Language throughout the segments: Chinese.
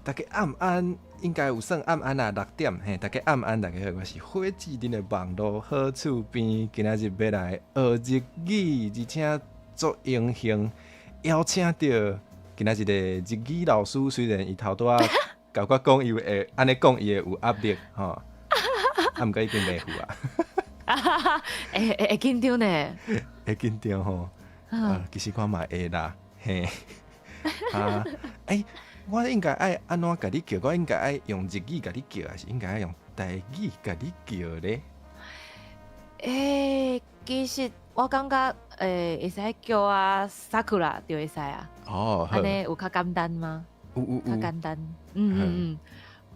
大家暗安应该有算暗安啊，6点嘿，大家暗安大家好，我是火炙恁的网络好厝边，今仔日要来学日语，而且足荣幸邀请到今仔日的日语老师，虽然伊头拄仔甲我讲伊会安尼讲，伊会有压力吼，毋过已经袂赴啊，会紧张呢，会紧张吼，其实我嘛会啦，嘿，我应该爱安怎甲你叫？我应该爱用日语甲你叫，还是应该爱用台语甲你叫咧？其实我感觉会使叫我Sakura 就会使啊。哦，安尼有较简单吗？有较简单。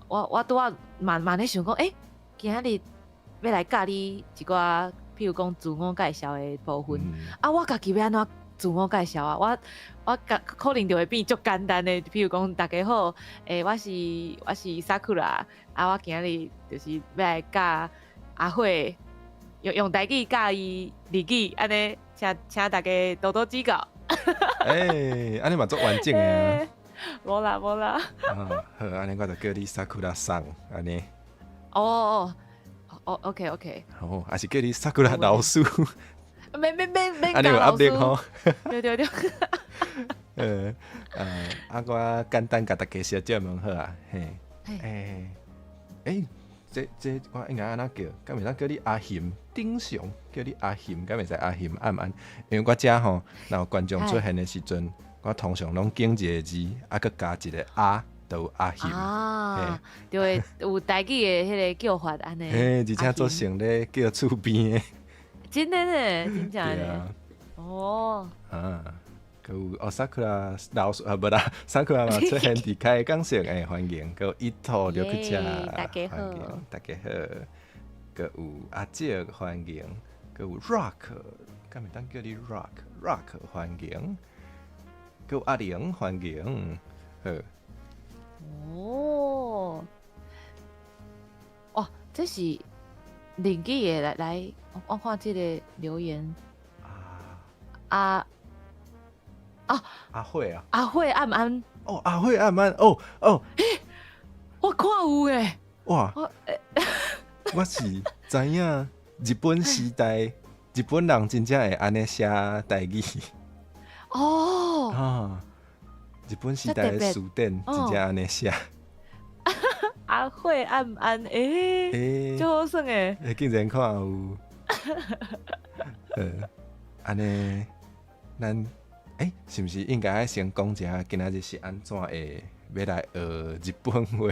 我拄仔慢咧想讲，今仔日要来教你一寡，譬如讲自我介绍的部分。我家己要安怎自我介绍啊？我可能就会变足简单的，譬如讲大家好，我是 Sakura，我今日就是要来教阿火用台语教伊日语，安尼请大家多多指教。安尼嘛足完整的啊！无啦。好，安尼我就叫你 Sakura 桑，安尼。OK。哦，还是叫你 Sakura 老师。免安尼有压力吼。对。我简单甲大家小姐问好啊，这我应该安怎叫？敢袂使叫你阿հիմ顶上，叫你阿հիմ，敢袂使阿հիմ暗安？因为我遮吼，若有观众出现的时阵，我通常拢拣一个字，佮加一个阿，就有阿հիմ。就会有台语的迄个叫法安尼。而且做成咧叫厝边的。真的呢，真正的。哦。佮有Sakura 老师无啦，Sakura 嘛出现伫开讲室诶欢迎，佮有伊头就去遮欢迎，大家好。佮有阿姐欢迎，佮有 Rock， 敢会当叫你 Rock 欢迎，佮有阿玲欢迎，哇，这是日语的来，我看这个留言阿慧啊，阿慧暗安哦，阿慧暗安我看有诶，哇，我是知影日本时代日本人真正会安尼写台语日本时代的书典真正安尼写。阿慧暗安就好耍诶，竟然看有安尼咱是毋是应该先讲一下今仔日是安怎会要来学日本话？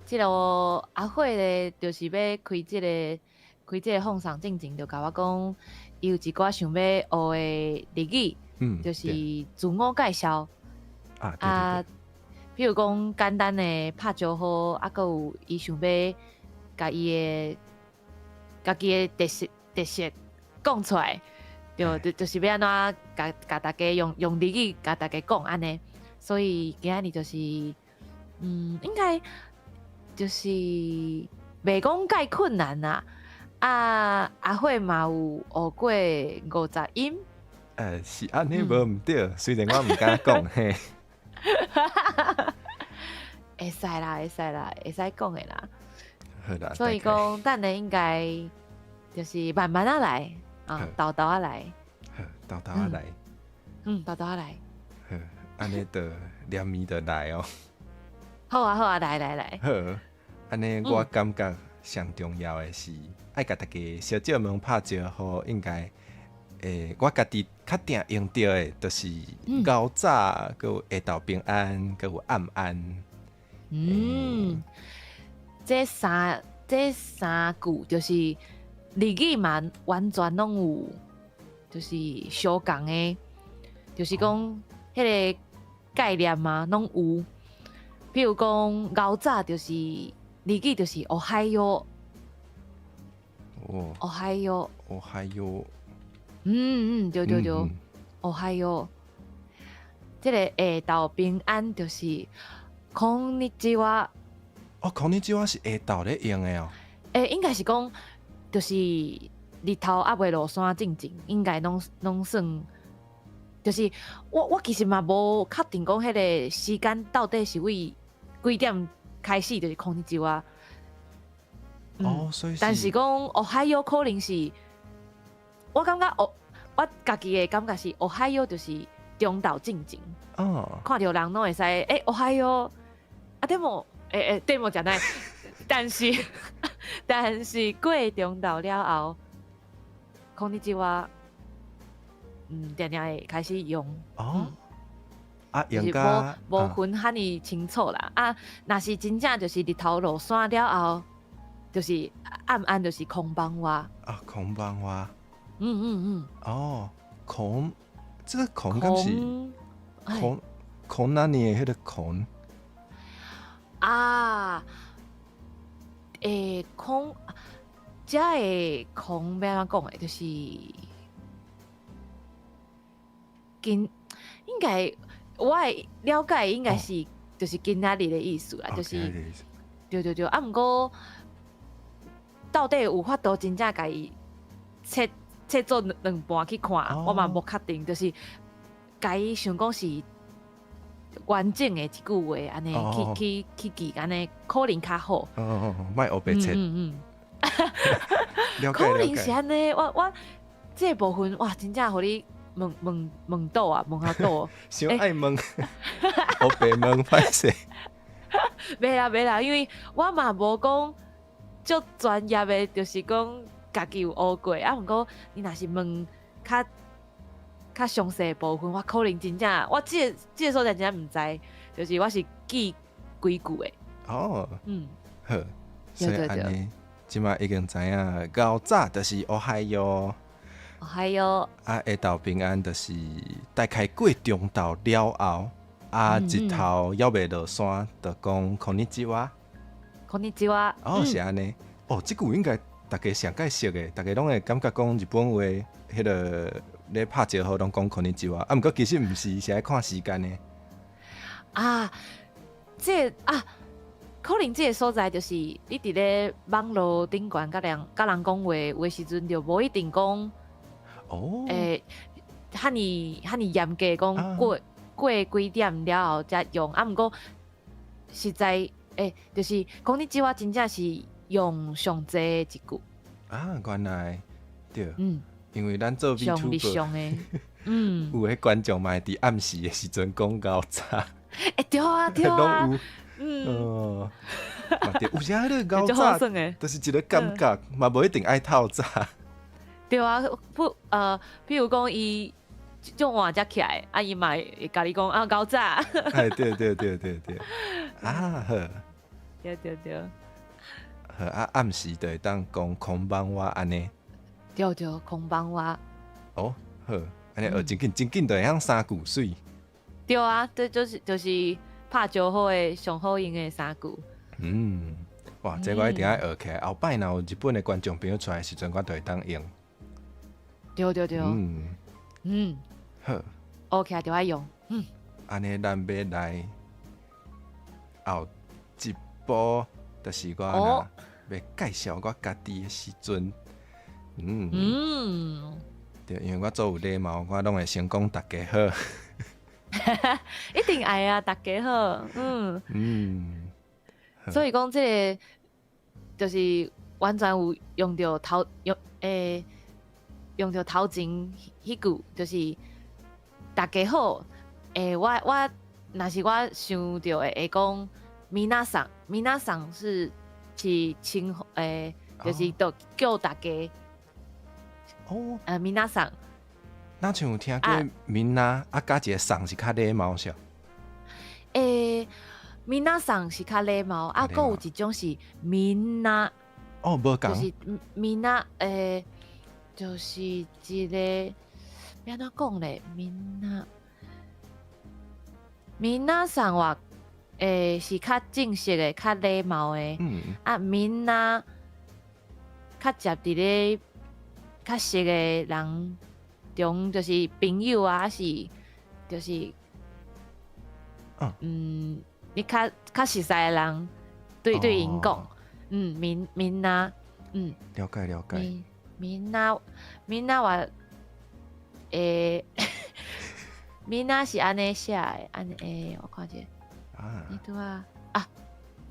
即个阿慧咧，就是要开即个放送进前，就甲我讲，伊有一寡想要学的日语，就是自我介绍对。比如讲简单的拍招呼，佮有伊想要甲伊的家己的特色讲出来。就是要安怎甲大家用日语甲大家讲安尼，所以今仔日就是应该就是袂讲介困难啦。阿慧嘛有学过50音，是安尼无毋对，虽然我毋敢讲嘿。会使啦，会使讲的啦。好啦，所以讲，等下应该就是慢慢啊来。豆豆啊来，豆豆啊来，豆豆啊来，安尼就连咪就来哦。好啊，来。好，安尼我感觉上重要的是爱甲大家小姐们拍招呼，应该我家己较定用到的，就是早早，佮有下昼平安，佮有暗安。这三句就是。日语嘛，完全拢有，就是相共的，就是讲迄个概念嘛，拢有。比如讲，早早就是日语就是おはよう，おはよう，おはよう。对，おはよう。这个下昼平安就是こんにちは。こんにちは是下昼咧用的哦。应该是讲。就是日头还未落山进前，应该拢算就是我其实嘛无确定讲迄个时间到底是为几点开始，就是こんにちは。哦，所以但是讲Ohio可能是，我感觉我家己的感觉是Ohio就是中岛进前，看到人拢会使Ohio啊，でもでもじゃない，但是过中岛了后，こんにちは，定定会开始用。就是无分遐尼清楚啦。若是真正就是日头落山了后，就是暗就是空邦哇。空邦哇。空，这个空敢是空哪年迄个空？空，这个空要安怎讲诶？就是应该我的了解应该是就是今仔日的意思啦，就是对。毋过到底有法度真正甲伊切做两半去看，我嘛无确定，就是甲伊想讲是完整的一句话安尼去记安尼，可能较好。莫学白切。可能是安尼，我这个部分哇，真正互你问倒啊，问下倒。想爱问，学白问歹势。袂啦，因为我嘛无讲足专业的，就是讲家己有学过啊。毋过你若是问较详细的部分，我可能真正我这个所在真正毋知，就是我是记几句的。好，所以安尼，即马已经知影，较早就是Ohio。下昼平安就是大概过中昼了后，日头还未落山，就讲こんにちは。こんにちは。是安尼。即句应该大家上解熟的，大家拢会感觉讲日本话，迄个咧拍招呼拢讲こんにちは。毋过其实毋是，是爱看时间的。可能这个所在就是你伫咧网络顶悬甲人讲话的时阵，就无一定讲。遐尼严格讲过几点了后才用，毋过实在就是讲你即话真正是用上济一句。原来对，因为咱做 VTuber， 有迄观众嘛会伫暗时的时阵讲到早。对啊，拢有。有时迄个高早，就是一个感觉，嘛无一定爱透早。对啊，譬如讲伊种晚才起来，伊嘛会甲你讲高早。对。好。对。好暗时就会当讲空邦话安尼。对，空邦话。好，安尼学真紧就会晓三句水。对啊，这就是拍招呼的上好用的三句。哇，这我一定要学起来。后摆若有日本的观众朋友出来的时阵，我就会当用。对。好。OK， 就爱用。安尼咱要来后一步，就是我要介绍我家己的时阵。对，因为我做有礼貌，我拢会先讲大家好。一定爱啊，大家好。所以讲这个就是完全有用到用到头前迄句，就是大家好。我若是我想到会讲皆さん是称就是都叫大家。皆さん。咱像有听过闽南加一个上是较礼貌些。皆さん是较礼貌，还有一种是闽南。无讲。就是闽南就是一个要安怎讲咧？皆さんは是较正式的、较礼貌的。闽南较接伫咧较熟的人中，就是朋友啊，是就是你较熟悉的人对因讲，闽南，了解。闽南话，闽南是安尼写的，安尼我看者，啊，你拄啊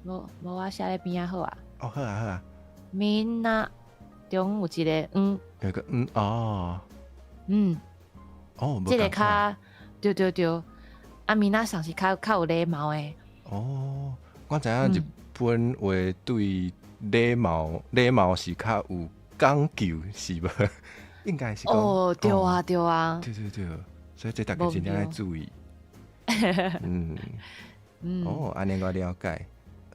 无我写咧边仔好啊。哦，好啊好啊，闽南中有一个有一个哦嗯，哦，无即个共款较对，啊闽南上是较有礼貌的。哦，我知影日本话对礼貌是较有讲究，是无？应该是讲哦，对啊，哦对啊，对，所以这大家真正要注意。嗯，哦，安尼我了解。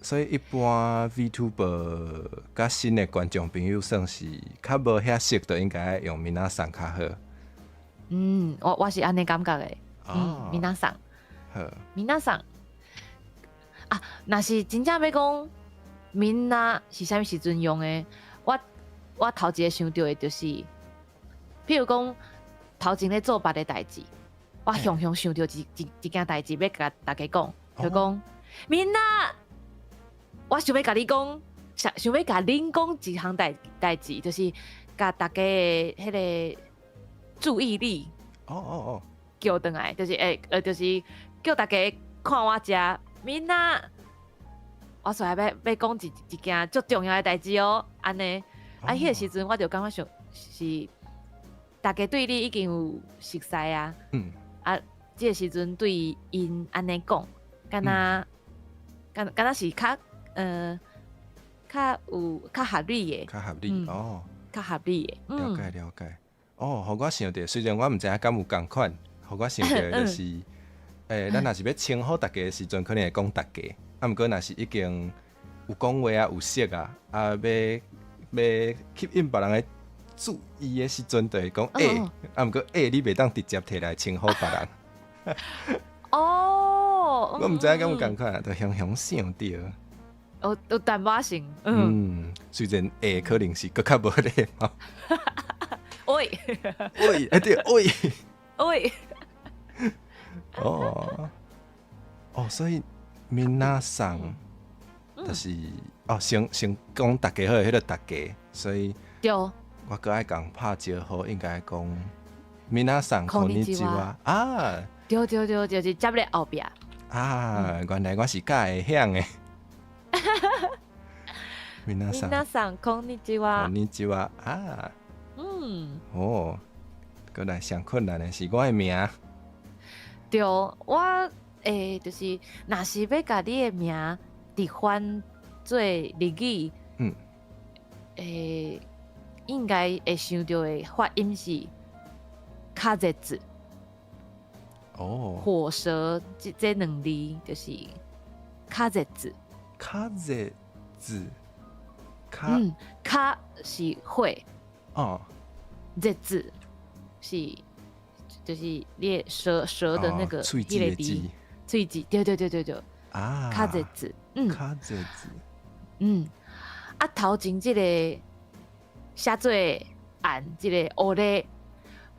所以一般 VTuber 甲新的观众朋友算是较无遐熟，就应该用闽南语较好。我是安尼感觉的。哦，闽南语，好，闽南语啊，若是真正要讲闽南是啥物时阵用的，我头一个想到的就是，譬如讲头前咧做别个代志，我常常想到一件代志要甲大家讲，就讲闽南，我想要甲你讲，想要甲恁讲一项代志，就是甲大家的迄个注意力哦，叫转来，就是就是叫大家看我食闽南。我说要讲一件足重要的代志哦，安尼迄个时阵我就感觉是大家对你已经有熟悉啊，即个时阵对因安尼讲，敢若是较合理的，较合理哦，较合理的，了解。哦，互我想着，虽然我毋知影敢有共款，互我想着就是，咱若是要称呼大家的时阵，可能会讲大家。毋过若是已经有讲话啊、有识啊，要吸引别人的注意的时阵，就会讲毋过你袂当直接摕来称呼别人。哦，我毋知影敢有共款，就雄想着。有淡薄仔虽然可能是搁较无礼貌。喂，对，喂，所以闽南语就是先讲大家好，迄个大家，所以对，我搁爱讲拍招呼，应该讲闽南语こんにちは啊，对，就是接咧后壁啊，原来我是甲会晓的。闽南語こんにちは，こんにちは啊，过来上困難的是我的名。对，我就是若是要甲你的名直翻做日语，应该会想到的发音是卡热字。火蛇这两字就是卡热字。卡热字，卡是火，热字是就是你蛇的那个喙齿的字，喙齿，对啊，卡热字，卡热字，头前这个写做按这个黑咧，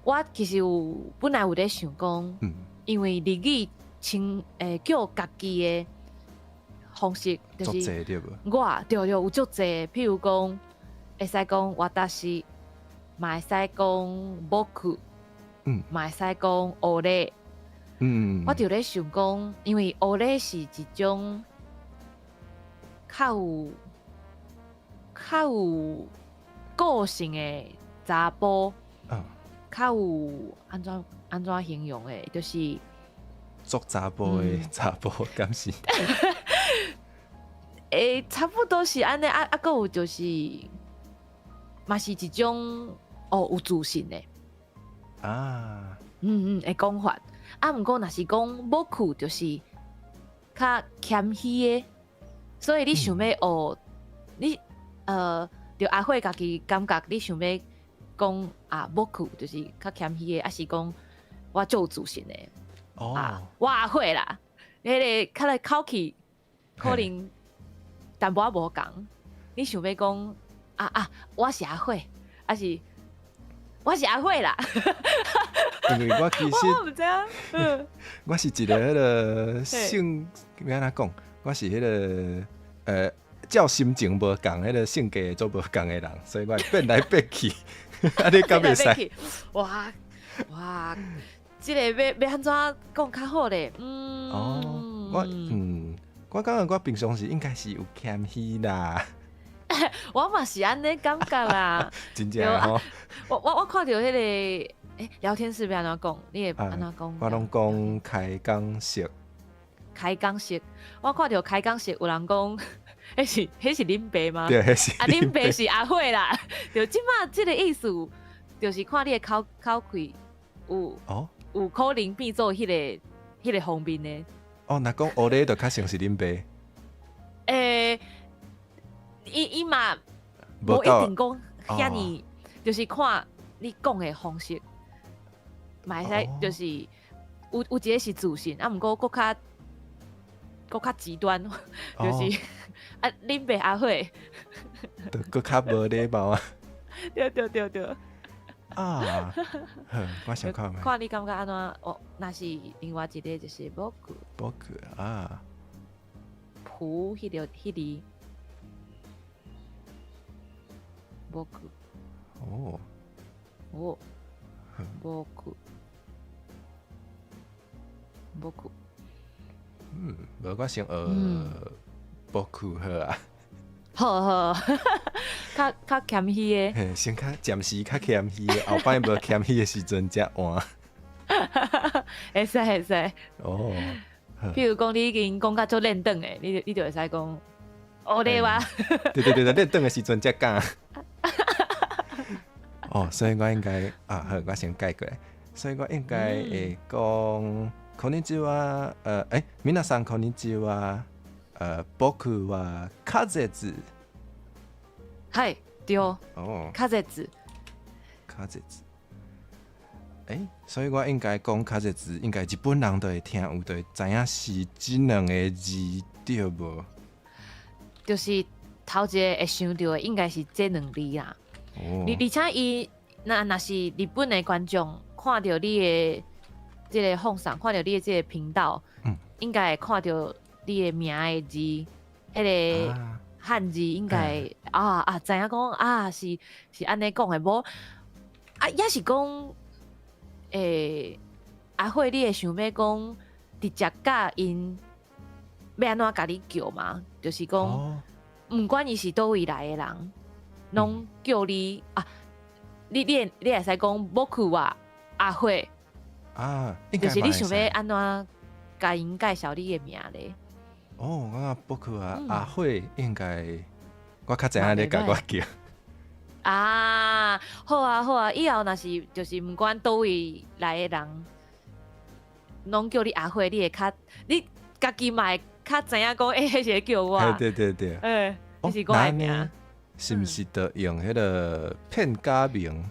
我其实本来有在想讲，因为日语叫家己的方式，就是我对有足济，譬如讲会使讲私，嘛会使讲僕，嘛会使讲黑咧，我就咧想讲，因为黑咧是一种较有个性的查甫，较有安怎形容的，就是做查甫的查甫，敢是？差不多是安尼还有就是，嘛是一种有自信的的讲法。毋过若是讲僕就是较谦虚的，所以你想要学，你就阿慧家己感觉你想要讲僕就是较谦虚的，还是讲我足有自信的？我阿慧啦，迄个较口气可能淡薄仔无共。你想要讲我是阿慧，还是我是阿慧啦？因为我其实我毋知影，我是一个迄个性，要安怎讲？我是迄个照心情无共，迄个性格做无共的人，所以我变来变去，你敢袂使？哇！即个要安怎讲较好咧？我感觉我平常时应该是有谦虚啦。我嘛是安尼感觉啦。真正吼。我看到迄个聊天室要安怎讲？你会安怎讲？我拢讲开讲式。开讲式，我看到开讲式有人讲，迄是恁爸吗？对，迄是。恁爸是阿慧啦。就即马即个意思，就是看你的口气有可能变做迄个方面的。若讲乌咧，就较像是恁爸。伊嘛无一定讲遐尼，就是看你讲的方式，嘛会使就是有一个是自信，啊，毋过搁较极端，就是恁爸阿慧，就搁较无礼貌啊。对。啊，我想看觅。看你感觉安怎？若是另外一个就是僕啊，仆迄个僕。僕。无我先学僕好啊。好，较谦虚的。嘿，先暂时较谦虚的，后摆无谦虚的时阵才换。会使。譬如讲，你已经讲甲足练长的，你就会使讲，咧哇。对，练长的时阵才讲。所以我应该好，我先改过来。所以我应该会讲，こんにちは。皆さんこんにちは。僕は風津。はい、对。風津。所以我应该讲風津，应该日本人都会听有，都会知影是这两个字对无？就是头一个会想到的，应该是这两字啦。而且伊若是日本的观众看到你的这个放送，看到你的这个频道，应该会看到你的名的字，迄个汉字应该知影讲是安尼讲的，无也是讲阿慧，你会想要讲直接甲因要安怎甲你叫嘛？就是讲，毋管伊是倒位来的人，拢叫你你会使讲僕は阿慧就是你想要安怎甲因介绍你的名咧？我僕は阿慧，应该我较知影你甲我叫。好啊！以后若是就是毋管倒位来的人，拢叫你阿慧，你家己嘛会较知影讲，迄是叫我。对。你是我的名。是毋是得用迄个片假名？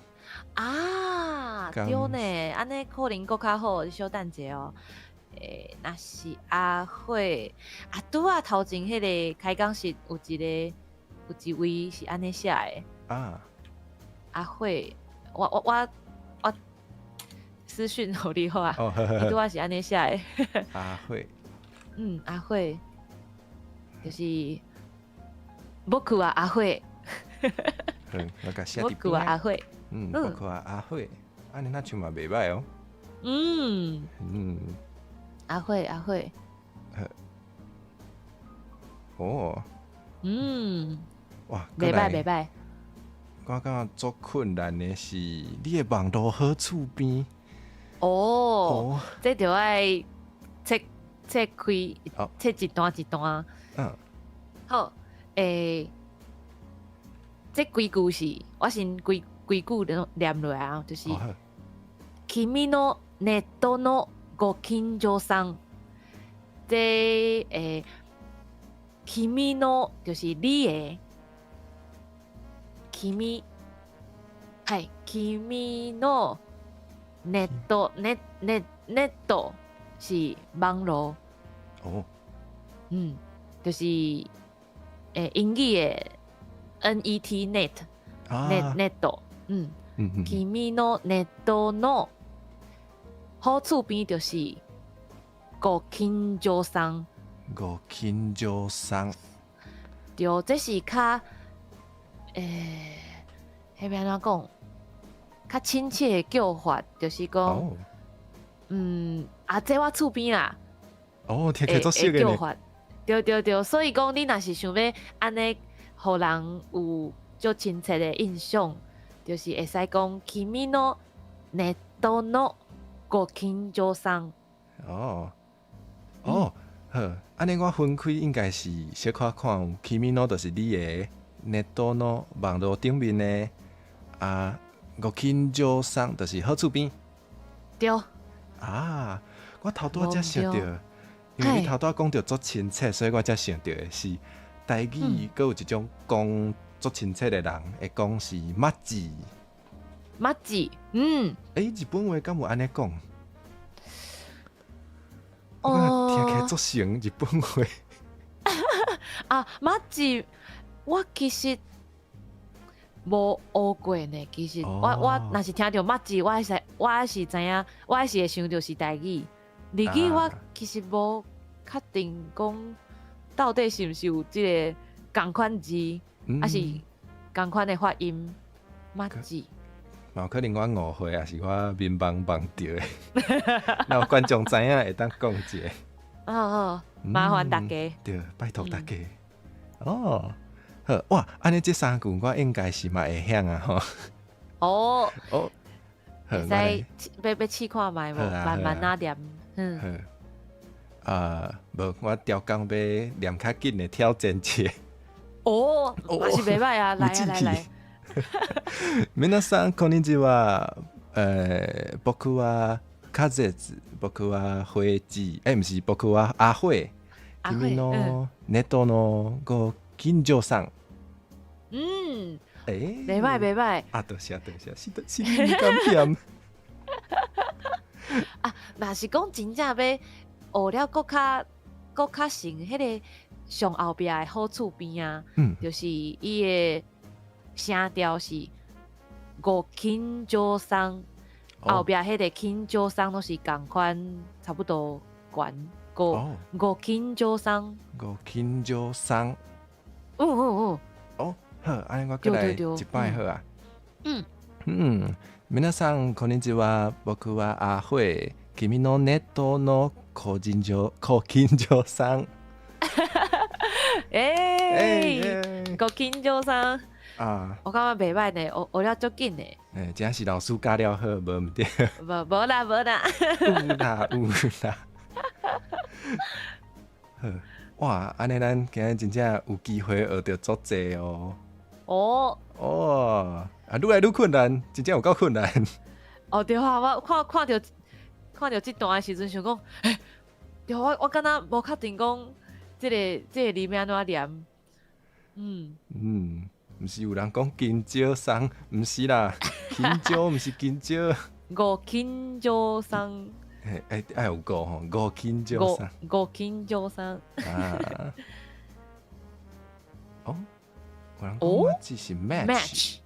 对呢，安尼可能搁较好，小等者哦。若是阿慧拄啊头前迄个开讲室有一位是安尼写的。阿慧，我私讯互你好啊。伊拄啊是安尼写的。阿慧。阿慧，就是僕は阿慧。我甲写伫僕は阿慧。僕は阿慧，安尼那像嘛袂歹哦。阿慧。哇，袂歹。我感觉足困难的是你的网络好厝边。这就爱切开，切一段一段。好，这几句是我先几句念落来啊，就是君のネットのご近所さん。这君の就是你的。君のネット是網絡。就是英語的 NET net。君のネットの好厝邊就是ご近所さん。對，這是較迄要安怎講？較親切的叫法，就是講这我厝边啦，哦，听起来足熟的呢。叫法，对，所以讲你若是想要安尼，互人有足亲切的印象，就是会使讲 Kimi no netto no go kinjo san。哦，好，安尼我分开应该是小可看有 Kimi no 就是你的 Neto no 网络顶面的五近所桑就是好厝边。对。啊，我头拄才想到，因为你头拄讲到足亲切，所以我才想到的是台语，佮有一种讲足亲切的人会讲是マジ。マジ，日本话敢有安尼讲？我听起来足像日本话。マジ，我其實無學過呢。其實我若是聽到マジ，我是知影，我是會想到是台語。日語我其實無確定講到底是毋是有即個同款字，還是同款的發音。マジ。有可能我誤會，也是我面盲盲着的。那有觀眾知影會當講一下。好，麻煩大家。對，拜託大家。好，哇！安尼這三句我應該是嘛會曉啊吼。會使要試看覓無，慢慢仔念。無我調工要念較緊的挑戰者。嘛是袂歹啊！來。皆さんこんにちは。僕は風僕は灰児。毋是，僕は阿慧。君のネットのご近所さん。袂歹。多謝。是你敢嫌？若是講真正要學了佫較成迄個上後壁的好厝邊啊，就是伊的聲調是五近所さん，後壁迄個近所さん都是共款，差不多懸。五近所さん。好，安尼我過來一擺好啊。皆さんこんにちは。僕は阿慧。君のネットのご近所さん。ご近所さん。我感覺袂歹呢，學了足緊呢。真是老師教了好，無毋對。無啦。有啦。哇，安尼咱今日真正有機會學到足濟哦。愈來愈困難，真正有夠困難。對啊，我看到這段的時陣想講，對我敢若無確定講這個裡面安怎念。毋是有人講近所桑，毋是啦，近所毋是近所。五近所桑。愛有五吼，五近所桑。五近所桑。有人講match是 match。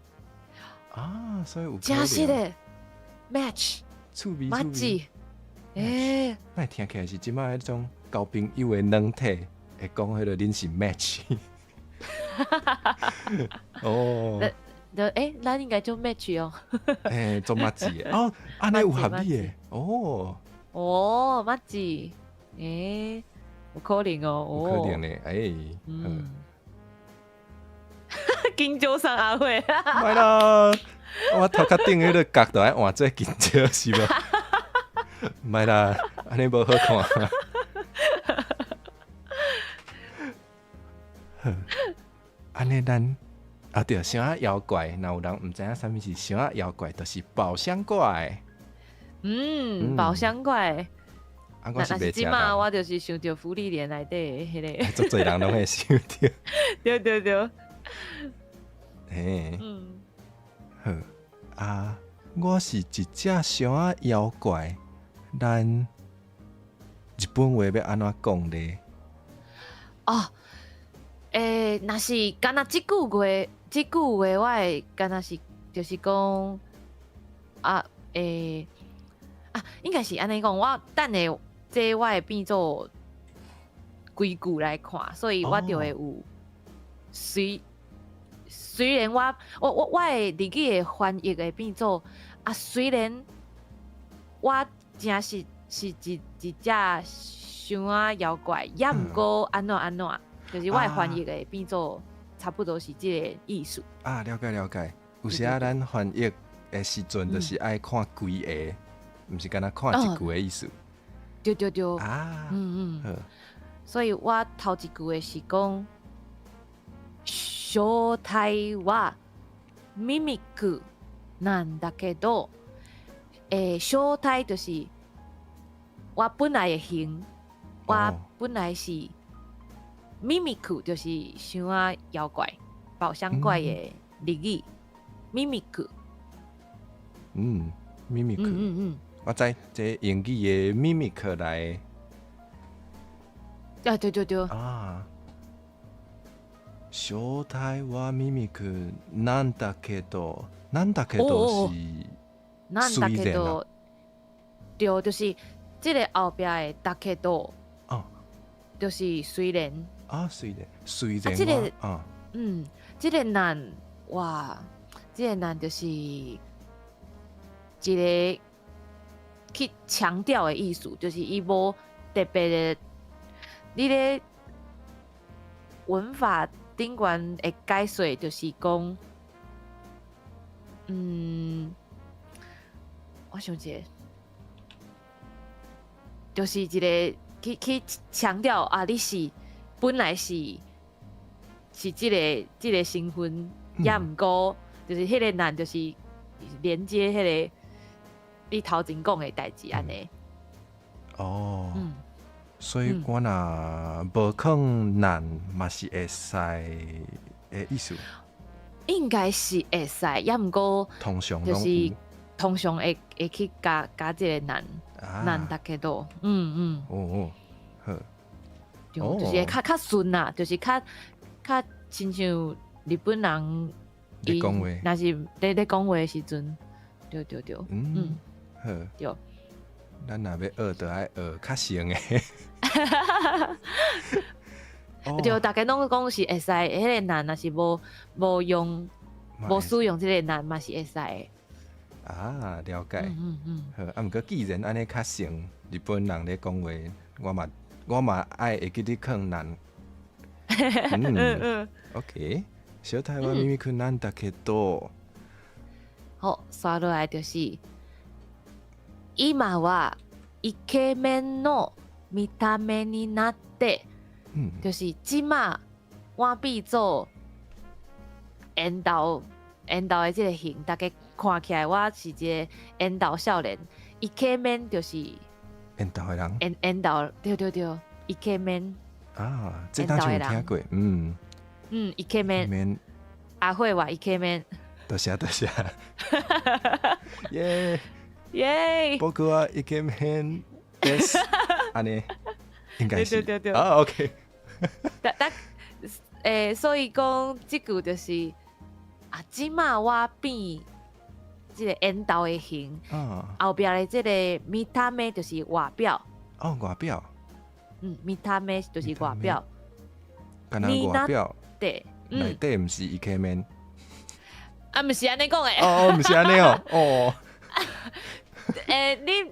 所以有可能。真是的 match。趣味。那聽起來是即擺迄種交朋友的軟體，會講迄個恁是 match。咱應該做 match 哦。做麻糬的。安尼有合理的。麻糬。有可能哦。有可能呢。近所さん阿慧。歹啦，我頭殼頂迄個角度愛換做近所是無？歹啦，安尼無好看。安尼咱對，想啊妖怪，若有人毋知影啥物是想啊妖怪，就是寶箱怪。寶箱怪。我是袂食到。我就是想到福利連內底迄個。足濟人攏會想到。對。我是一隻想啊妖怪，咱日本話要安怎講咧？若是敢若即句話我會敢若是就是講應該是安尼講，我等下這我會變做規句來看，所以我就會有雖然我的日語的翻譯會變做雖然我真是一只伤仔妖怪，也毋过安怎，就是我的翻译会变做差不多是即个意思。啊，了解。有时啊，咱翻译的时阵，就是爱看规个，毋是干那看一句的意思。对。啊，所以我头一句的是讲，正体はミミックなんだけど，正体就是我本来的形，我本来是ミミック，就是伤仔妖怪、宝箱怪的日语，ミミック。ミミク。我知，这英语的ミミク来。啊，对。啊。正体はミミクなんだけど是なんだけど，对，就是这个后边的だけど，就是虽然。虽然这个这个难哇，这个难就是一个去强调的意思，就是伊无特别的，你咧文法顶悬会解说，就是讲，我想一下，就是一个去强调啊，你是本来是这个身份，也毋过就是迄个难，就是连接迄个你头前讲的代志安尼。所以我若无肯难，嘛是会使的意思。应该是会使，也毋过就是通常会去加这个难大概都，好。就是较顺啦，就是较亲像日本人咧讲话，若是咧讲话的时阵，对。好。对。咱若要学，就爱学较成的。就大家拢讲是会使，迄个难若是无用，无使用这个难嘛是会使的。啊，了解。好，啊，毋过既然安尼较成日本人咧讲话，我嘛爱会记得坑难。OK。小台湾ミミクなんだけど。好，刷落来就是。今はイケメンの見た目になって、就是即馬我变做缘投的这个型，大家看起来我是一个缘投少年。イケメン就是缘投的人。缘投，对。イケメン啊，这当初有听过。イケメン。阿慧话イケメン。多谢。耶。僕はイケメンです。安尼应该是。对。OK。所以讲这句就是即马我变这个缘投的形，后边的这个見た目就是外表。外表。見た目就是外表。敢若外表。对。内底毋是イケメン。毋是安尼讲的。毋是安尼哦。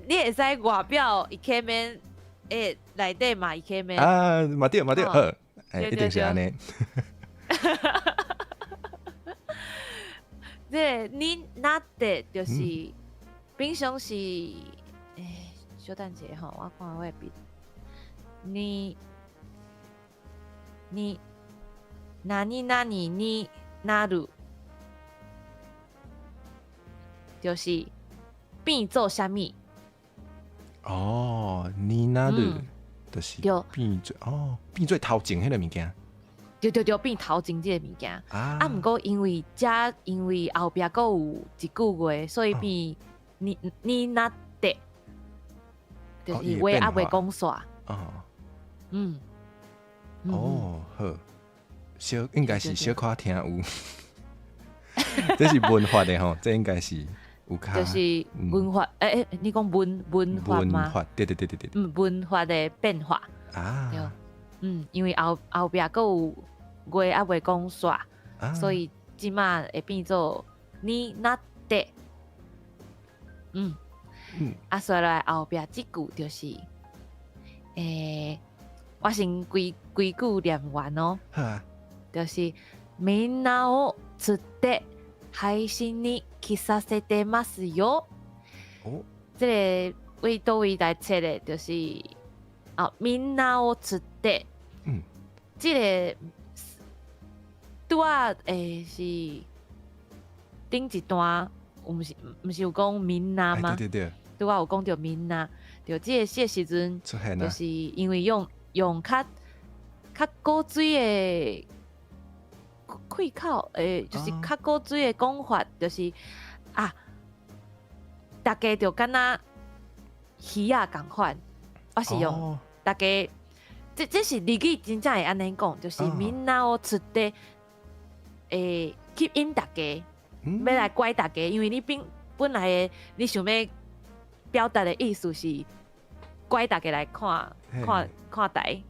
你会使外表イケメン，内底嘛イケメン。啊，嘛对，好，一定是安尼。这你那的就是平常是，小等者吼，我看我的笔，你なる，就是变做啥物？你那る就是变做头前迄个物件。对，变头前这个物件。毋过因为后壁佫有一句话，所以变你那得，就是话还未讲煞。好，应该是小可听有。这是文化的吼，这应该是有较。就是文化，你讲文化吗？文化，对。文化的变化。对。因为后壁佫有话还未讲煞，所以即马会变做你那得。啊，说来后壁即句就是，我先规句念完哦，好啊，就是みんなを釣って配信に来させてますよ。哦，这个为倒位来切的，就是みんなを釣って，这个拄啊是顶一段，毋是有讲みんな吗？对对对，拄啊有讲到みんな，就这个时阵，出现就是因为用较古水的开口，就是较古水的讲法，就是大家就敢若鱼仔共款，我是用大家，这是日语真正会安尼讲，就是みんなを釣って吸引大家，要来拐大家，因为你本来的你想要表达的意思是拐大家来看台，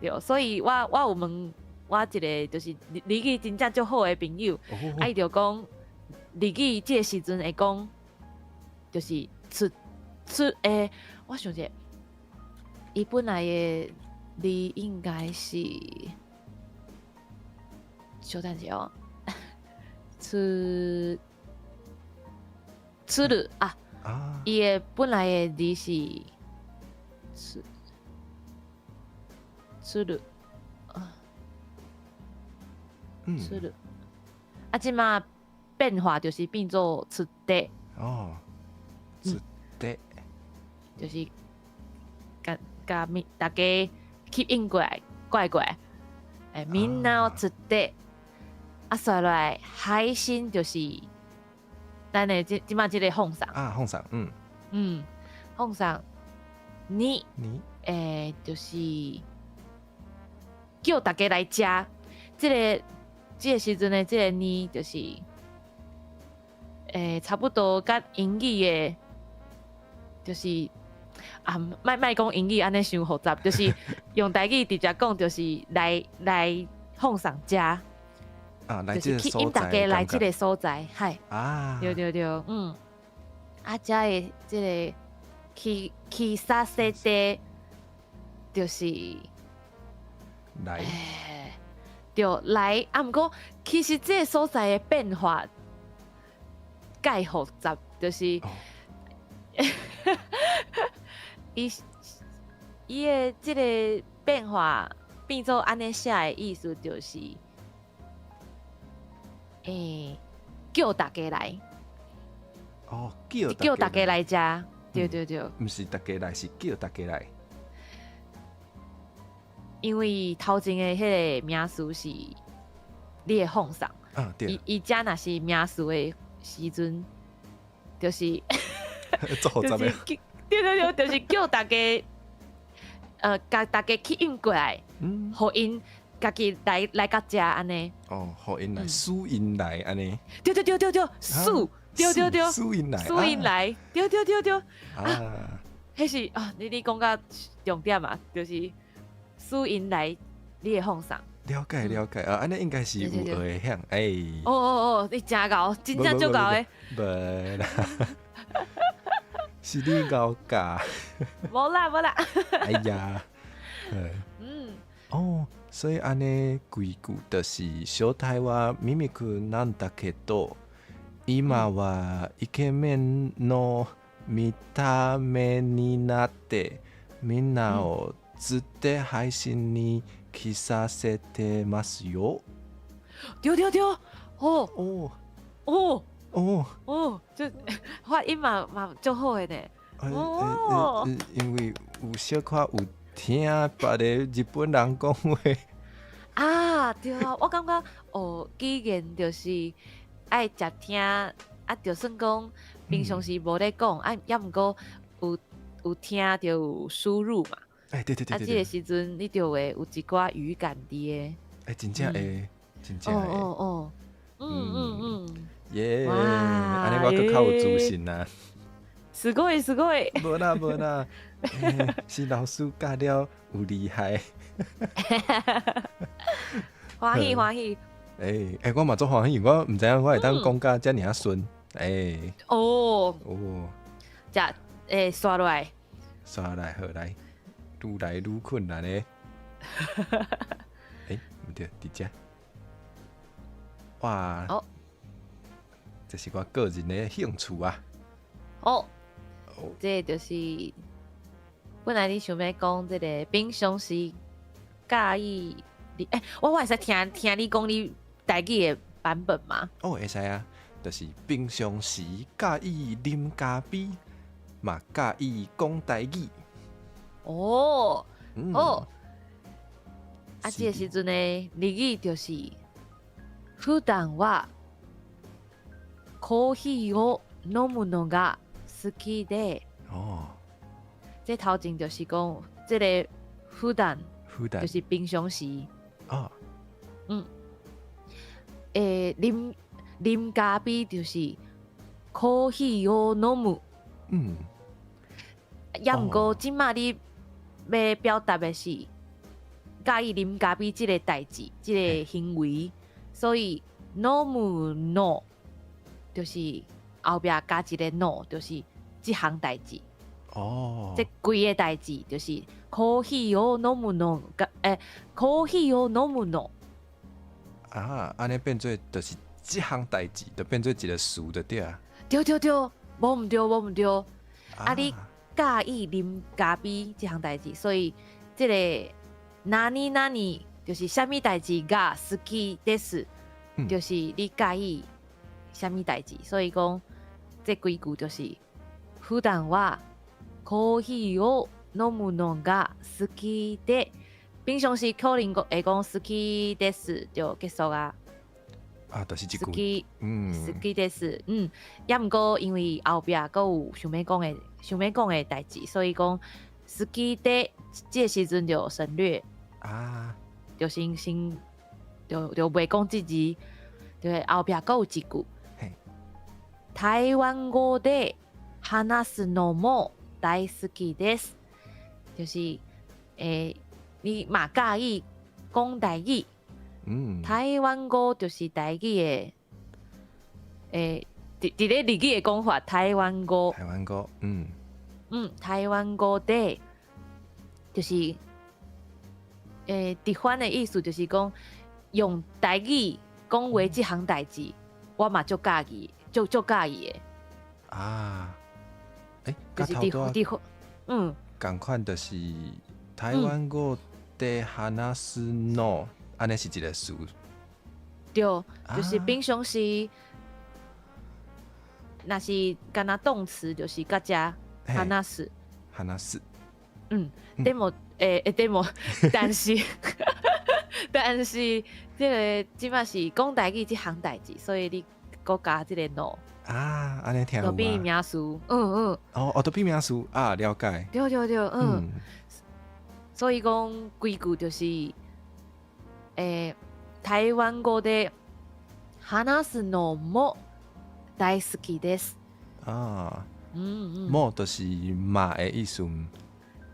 对，所以我有问我一个就是日语真正足好的朋友，伊就讲日语这个时阵会讲，就是我想者，伊本来的字应该是，稍等一下哦，吃る伊的本来的字是吃る吃る即马变化就是变做吃得哦，吃得就是甲大家吸引过来，みんなを釣って再来海星就是咱的即马即个奉上奉上，奉上你就是叫大家来食，即个时阵的即个呢，就是差不多甲英语的，就是莫讲英语安尼伤复杂，就是用台语直接讲，就是来奉上食。就是吸引大家来这个所在，嗨，对，遮的这个去啥些的，就是来，就来，毋过其实这个所在的变化介复杂，就是伊的这个变化变做安尼写的意思就是。叫大家来，叫大家来食，对，毋是大家来，是叫大家来。因为头前的迄个名词是你的奉上，伊遮若是名词的时阵，就是对，就是叫大家，甲大家吸引过来，互因。家己来甲食安尼，互因来，输因来安尼，对，输，对，输因来，对，迄是你讲到重点嘛，就是输因来，你的奉上。了解安尼应该是有会响，你真够，真正足够诶，无啦，是你够教，无啦，哎呀，所以安尼规句就是小台は耳くなんだけど、今はイケメンの見た目になってみんなを釣って配信に来させてますよ。对，这发音嘛足好诶呢。因为有小可有听别个日本人讲话。对啊，我感觉语言就是爱接听，就算讲平常时无咧讲，也毋过有听就有输入嘛。对，这个时阵你就会有一寡语感的。真正会，耶！哇，安尼我更较有自信啦。すごい。无啦，是老师教了有厉害。欢喜。我嘛足欢喜，我毋知影我会当讲甲遮尔顺。刷落来。刷来好来，愈来愈困难嘞。毋对，伫遮。哇！哦，这是我个人的兴趣啊。哦，这就是本来你想要讲这个平常时介意你我会使听你讲你台语的版本吗？会使啊，就是平常时介意啉咖啡，嘛介意讲台语。哦，哦，是这个时阵呢，日语就是普段はコーヒーを飲むのが好きで。这头前就是讲，这个普段就是平常时。啉咖啡就是コーヒーを飲む。也毋过，即马你要表达的是介意啉咖啡即个代志，即个行为，所以飲むの就是后壁加一个no，就是即项代志。这规个代志就是コーヒーを飲むのコーヒーを飲むの。安尼变做就是即项代志，就变做一个词就对啊。对，无毋对。你介意啉咖啡即项代志，所以即个哪里就是啥物代志が好きです，就是你介意啥物代志，所以讲这几句就是普段はコーヒーを飲むのが好きで。平常時可能會講好きです就結束啊。就是一句。好きです。也毋過因為後壁閣有想要講的代志，所以講好きで這個時陣就省略。就先就袂講即字，就後壁閣有一句。台灣語で話すのも大好きです。就是你嘛介意讲台语，台湾語就是台語的，伫咧日語的講法，台灣語，台灣語で就是直翻的意思就是講用台語講話即項代志，我嘛足介意，足介意的。就是直共款就是台灣語で話すの，安尼是一个詞。对，就是平常時，若是干那動詞，就是甲遮話す。でも但是这个即馬是講台語即項代志，所以你閣加即個 no。安尼聽有啊。就變名詞。就變名詞啊，了解。對。所以講規句就是台灣語で話すのも大好きです。も就是嘛的意思。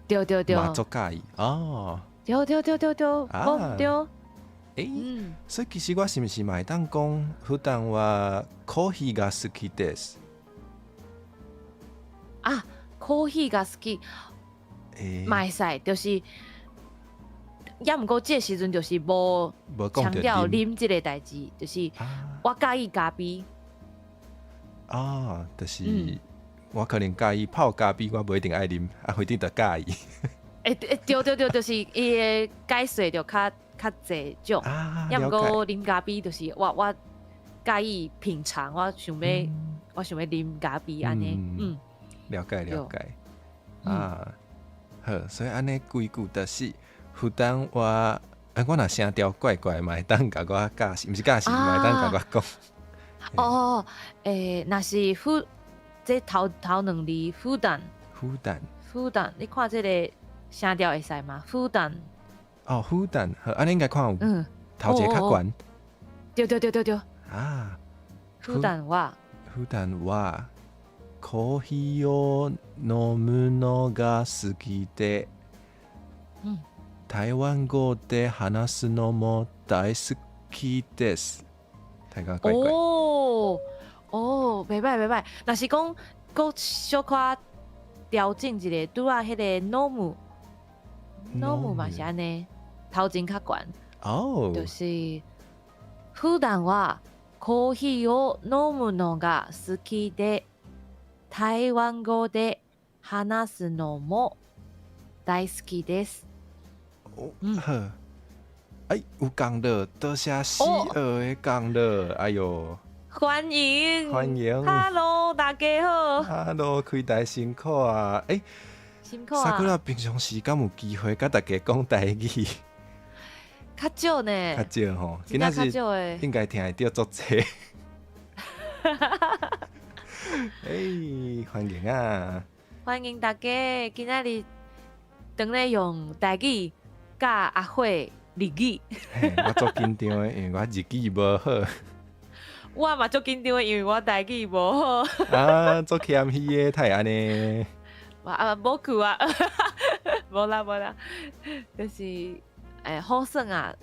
對。嘛足介意。對，無對。所以其實我是毋是嘛會當講普段はコーヒーが好きです。コーヒーが好き。嘛會使，就是也毋過這時陣就是無強調啉即個代志，就是我介意咖啡。就是我可能介意泡咖啡，我不一定愛啉，不一定就介意。對，就是伊個解說就較濟種，也毋過啉咖啡就是我介意品嘗，我想要啉咖啡安尼。了解。好，所以安尼規句就是普段我若聲調怪怪，嘛會當甲我解釋，毋是解釋，嘛會當甲我講。若是這頭兩字普段，你看這個聲調會使嗎？普段。普段，好，安尼應該看有頭一個較懸。對。普段はコーヒーを飲むのが好きで、台湾語で話すのも大好きです。大概怪怪。袂歹。若是講小可调整一个，拄啊迄个 norm 嘛是安尼，头前较悬。哦，就是普段はコーヒーを飲むのが好きで、台湾語で話すのも大好きです。呵，哎，有讲了，多谢西尔的讲了，哎呦，欢迎，Hello 大家好，Hello 开台辛苦啊，哎，辛苦啊，萨库拉平常时敢有机会甲大家讲台语？较少呢，较少吼，今仔日应该听会到足济。哎，欢迎啊！欢迎大家，今仔日当咧用台语甲阿慧日语。我足紧张的，因为我日语无好。我嘛足紧张的，因为我台语无好。啊，足谦虚的，太安尼。无去啊，无啦，就是好耍啊，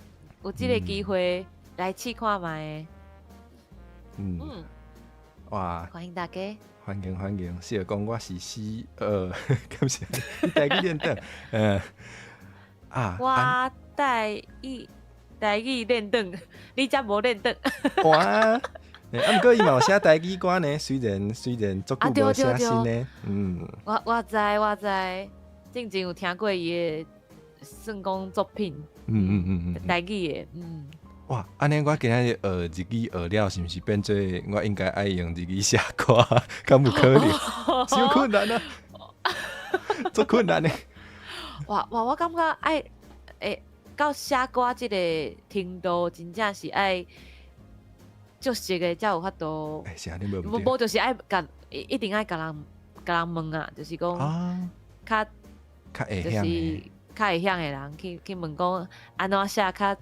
有即个机会来试看卖。哇！欢迎大家。欢迎，是讲我是C，感谢你台语练得，我台语练得，你才无练得。哇！毋过伊嘛有写台语歌呢，虽然足久无写新呢。我知，正有听过伊的算讲作品。台语的，哇，安尼我今仔日学日语学了，是毋是变做我应该爱用日语写歌？敢有可能？太困难啊！足困难的。哇，我感觉爱到写歌即个程度，真正是爱足熟的才有法度。是啊，你无就是爱甲一定爱甲人问啊，就是讲较会晓的，较会晓的人去问讲安怎写较。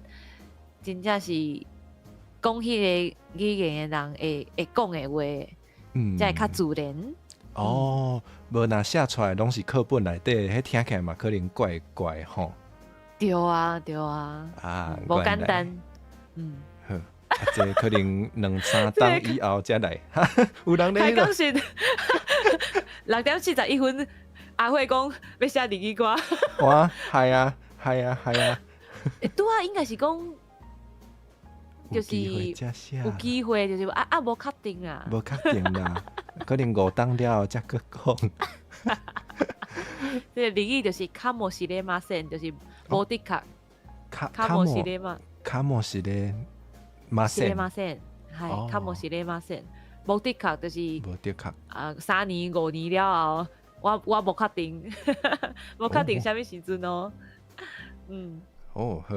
真正是讲迄个语言的人会讲的话，才会较自然。哦，无若写出来拢是课本内底，迄听起来嘛可能怪怪吼。对啊，无简单。好，这可能2-3档以后才来。有人咧。开讲是6:41，阿慧讲要写日语歌。哇，系啊。拄啊，应该是讲。就是有机会，就是无确定啊。无确定啦，可能5档了后才去讲。这日语就是卡莫西勒马森，就是无的确。卡莫西勒马。卡莫西勒马森。系卡莫西勒马森，无的确就是。无的确。3年5年了后，我无确定，无确定啥物时阵哦。哦好。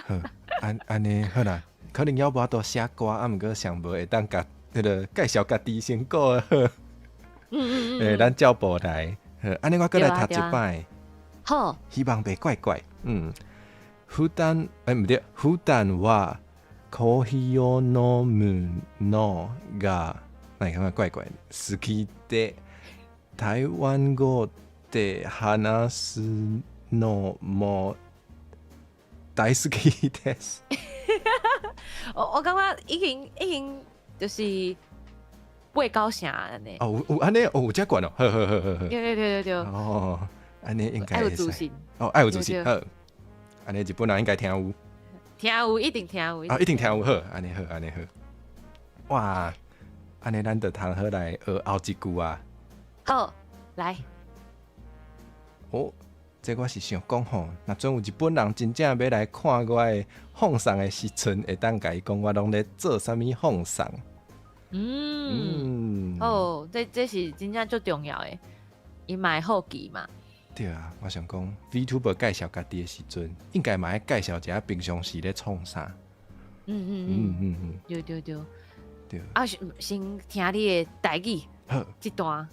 好，安尼好啦，可能要无多写歌，毋过上无会当甲迄个介绍家己先过好。咱照步来，安尼我过来读一摆。好，希望袂怪怪。普段はコーヒーを飲むのが何か怪怪好きで、台湾語で話すのも大好きです。我感觉已经就是8-9成安尼。有安尼有遮悬哦，好。对。哦，安尼应该爱有自信。爱有自信，好。安尼日本人应该听有，一定听有。一定听有好，安尼好。哇，安尼咱就通好来学后一句啊。好，来。这我是想讲吼，若准有日本人真正要来看我的放送的时阵，会当甲伊讲我拢咧做啥物放送。这是真正最重要的，伊嘛会好记嘛。对啊，我想讲 VTuber 介绍家己的时阵，应该嘛爱介绍一下平常时咧创啥。对。先听你的台语。好，这段。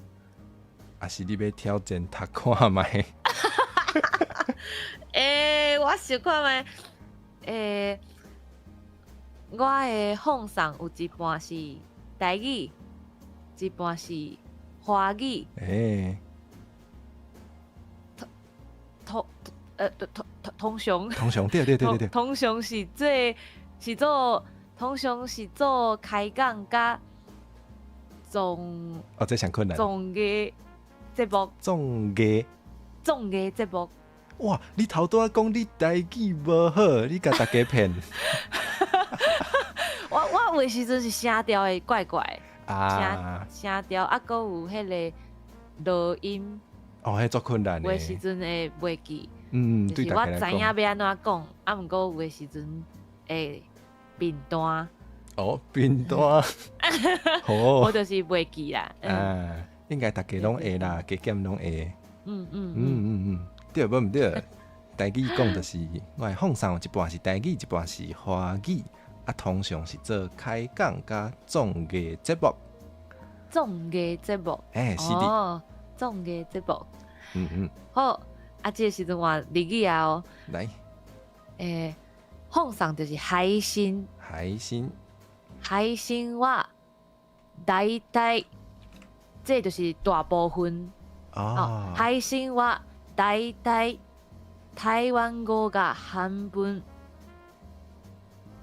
还是你要挑战读看卖？我想看卖。我的放送有一半是台语，一半是华语。通常对。通常是做开讲甲总。这上困难。总嘅节目，综艺。综艺节目。哇！你头拄仔讲你台语无好，你甲大家骗我有诶时阵是声调会怪怪的，啊！声调啊，搁有迄个录音，哦，迄足困难有诶的。时阵会袂记，嗯，就是我对大家来讲。知影要安怎讲，啊，毋过有诶时阵会变单，哦，片段。我好。就是袂记啦。啊，应该大家拢会啦，加减拢会。嗯，对无毋对？台语讲就是我的放送有一半是台语，一半是华语，啊，通常是做开讲甲综艺节目。综艺节目，是的。哦，综艺节目，嗯，好，啊，这个时阵换日语啊哦，来，放送就是海信，海星。海信は大体，这就是大部分。哦，配信はだいたい台湾語が半分，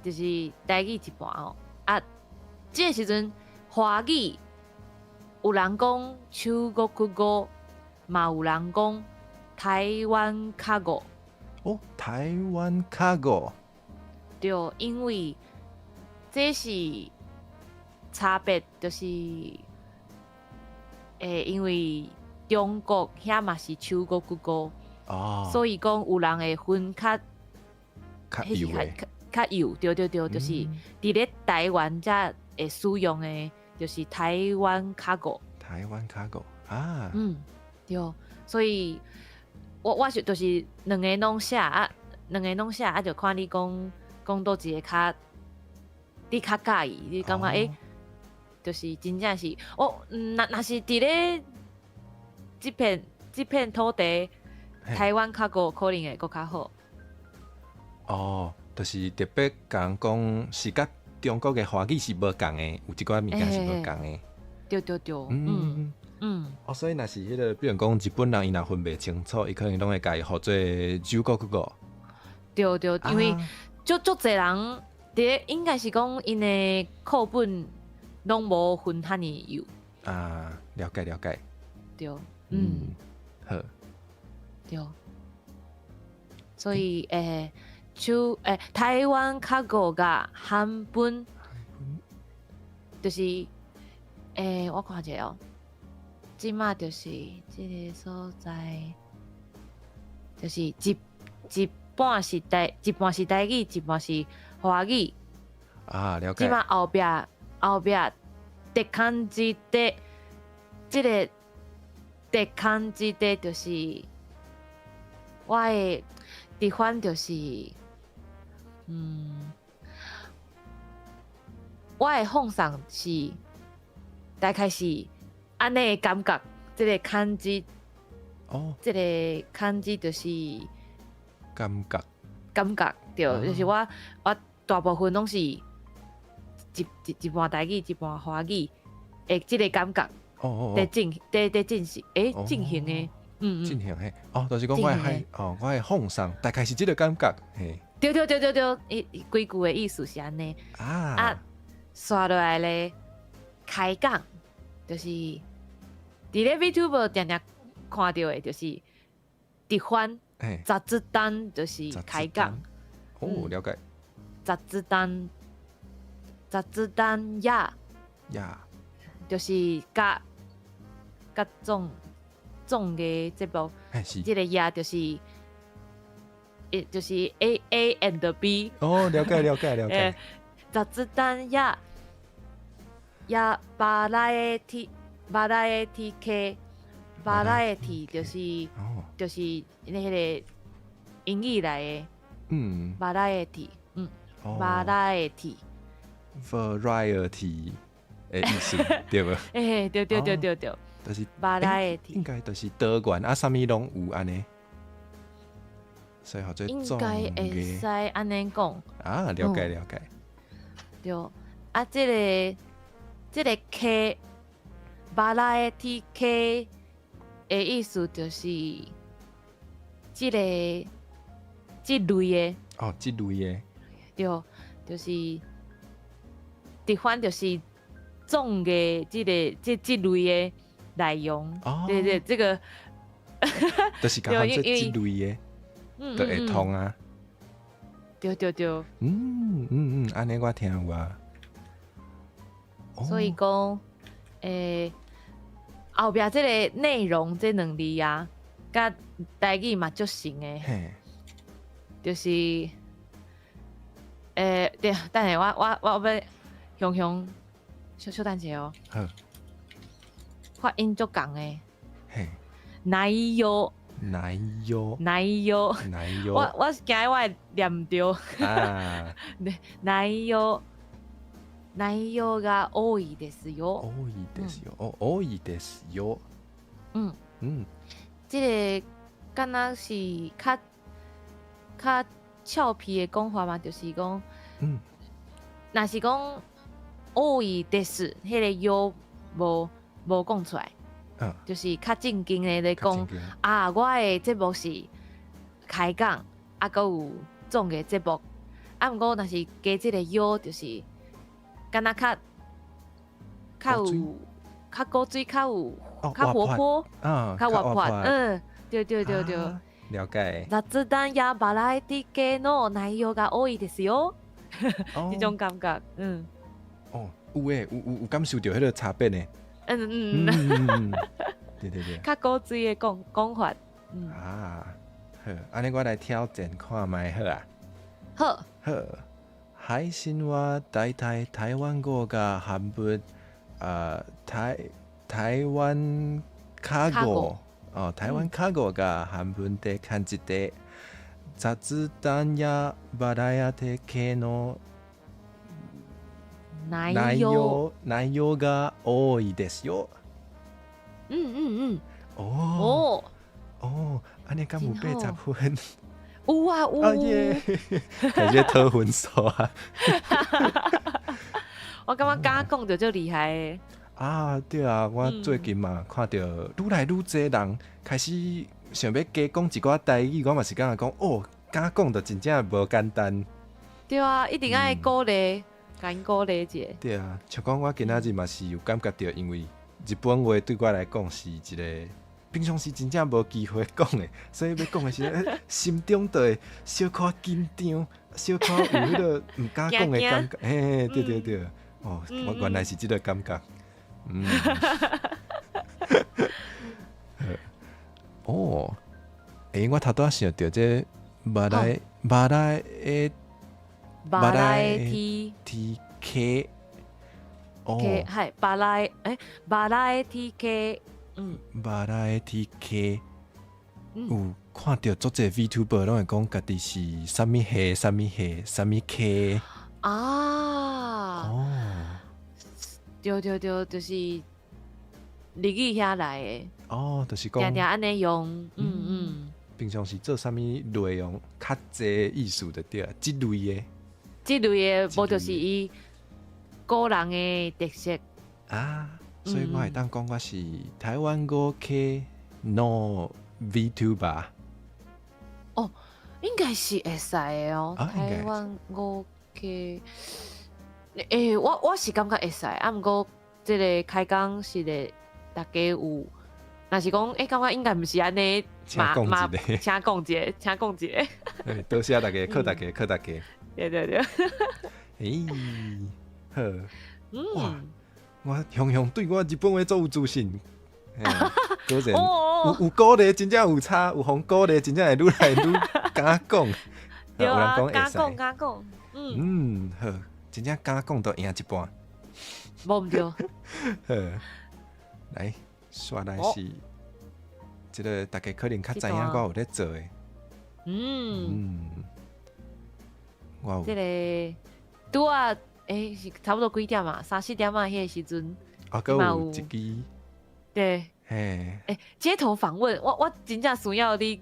就是台語一半哦。啊，这个时阵华语有人讲中国語，嘛有人讲台湾卡語。哦，台湾卡狗。对，因为这是差别，就是因为中国遐嘛是中国語，哦，所以讲有人会分较较油的。较油，对，就是伫咧台湾才会使用的，就是台湾卡語。台湾卡狗啊。对，所以我就是两个拢写啊，就看你讲倒一个较你较介意，你感觉就是真正是若是伫咧即片土地，台湾卡語可能会搁较好。哦，就是特别讲是甲中国的华语是无共的，有一寡物件是无共的。对，哦，所以若是迄个，比如讲日本人伊若分袂清楚，伊可能拢会家己号做中国語。对，因为足侪人伫应该是讲因的课本拢无分遐尼幼。啊，了解。对，好。对，所以台湾卡語が半分，就是我看者哦，即马就是即个所在，就是一半是台語，一半是華語。啊，了解。即马後壁的漢字で，即个的漢字で就是我的地方就是，我的放送是大概是安尼的感觉，即个漢字，即个漢字就是感覺。对，就是我大部分拢是一半台語，一半華語的即个感觉。在進行進行的，進行嘿。哦，就是講我的放送大概是即個感覺嘿。对，伊規句的意思是安尼。啊，刷落來咧，開講就是伫咧 VTuber 定定看到的，就是直翻雜誌單，就是開講。哦，了解。雜誌單呀，就是甲綜藝節目，即個呀就是A and B。哦，了解。雑談やバラエティ系，バラエティ就是迄个英語來的。バラエティ，バラエティ。variety 的意思对无？对，就是variety，应该就是多元啊，啥物拢有安尼，所以好做应该会使安尼讲啊，了解。对啊，这个 K variety K 的意思就是这类的。哦，这类的。对，就是直翻就是综艺这类的，来用。哦，对对，这个就是讲做这类的，就会通啊。对对对。安尼我听有啊。所以讲，后壁这个内容这两字啊，甲台语嘛足像的，就是对，等下我要小等者哦。好，发音足共的。嘿，奶油，我惊我会念唔对。啊，奶油が多いですよ。多いですよ。多いですよ。这个敢若是较俏皮的讲法嘛，就是讲，若是讲多いです，迄个よ无讲出来。就是较正经的咧讲啊，我的节目是开讲，啊，佮有总嘅节目。啊，毋过若是加即个药，就是敢若较有较古水，较活泼，较活泼。对。了解。雑談やバラエティ系の内容が多いですよ。这种感觉，有诶，有感受到迄个差别呢。对，较古锥的讲法。好，安尼我来挑战看卖好啊。好。配信はだいたい台湾語が半分、台湾加語が半分で感じて、雑談やバラエティ系の内容が多いですよ。安尼敢有80分？有啊。感觉偷分数啊！我感觉敢讲就足厉害的。对啊，我最近嘛看到愈来愈侪人开始想要加讲一寡台语，我嘛是感觉讲敢讲就真正无简单。对啊，一定爱鼓励，甲因鼓励者。对啊，像讲我今仔日嘛是有感觉到，因为日本话对我来讲是一个平常时真正无机会讲的，所以要讲的时候，心中就会小可紧张，小可有迄个唔敢讲的感觉。对。我原来是这个感觉。我头拄想到这バラエティ系。はいバラエティ系。バラエティ系。有看到足侪 VTuber 拢会讲家己是啥物系、啥物系、啥物系。对，就是日语遐来的。就是讲。定安尼用。平常时做啥物内容较侪意思就对，即类的，无就是伊个人的特色。所以我会当讲我是台湾語系の VTuber。应该是会使的哦。台湾語系，我是感觉会使，毋过即个开讲是咧，大家有，若是讲感觉应该毋是安尼。请讲一个。多谢大家，靠大家。对。好。哇！我雄对我日本话足有自信。果然有鼓励，真正有差；有互鼓励，真正会愈来愈敢讲。对啊，敢讲。好，真正敢讲都赢一半。无毋对。好，来，刷来是。这个大家可能较知影我有咧做诶。我有。这个拄啊，是差不多几点啊？3、4点啊，迄个时阵。有一支。对。街头访问，我真正需要你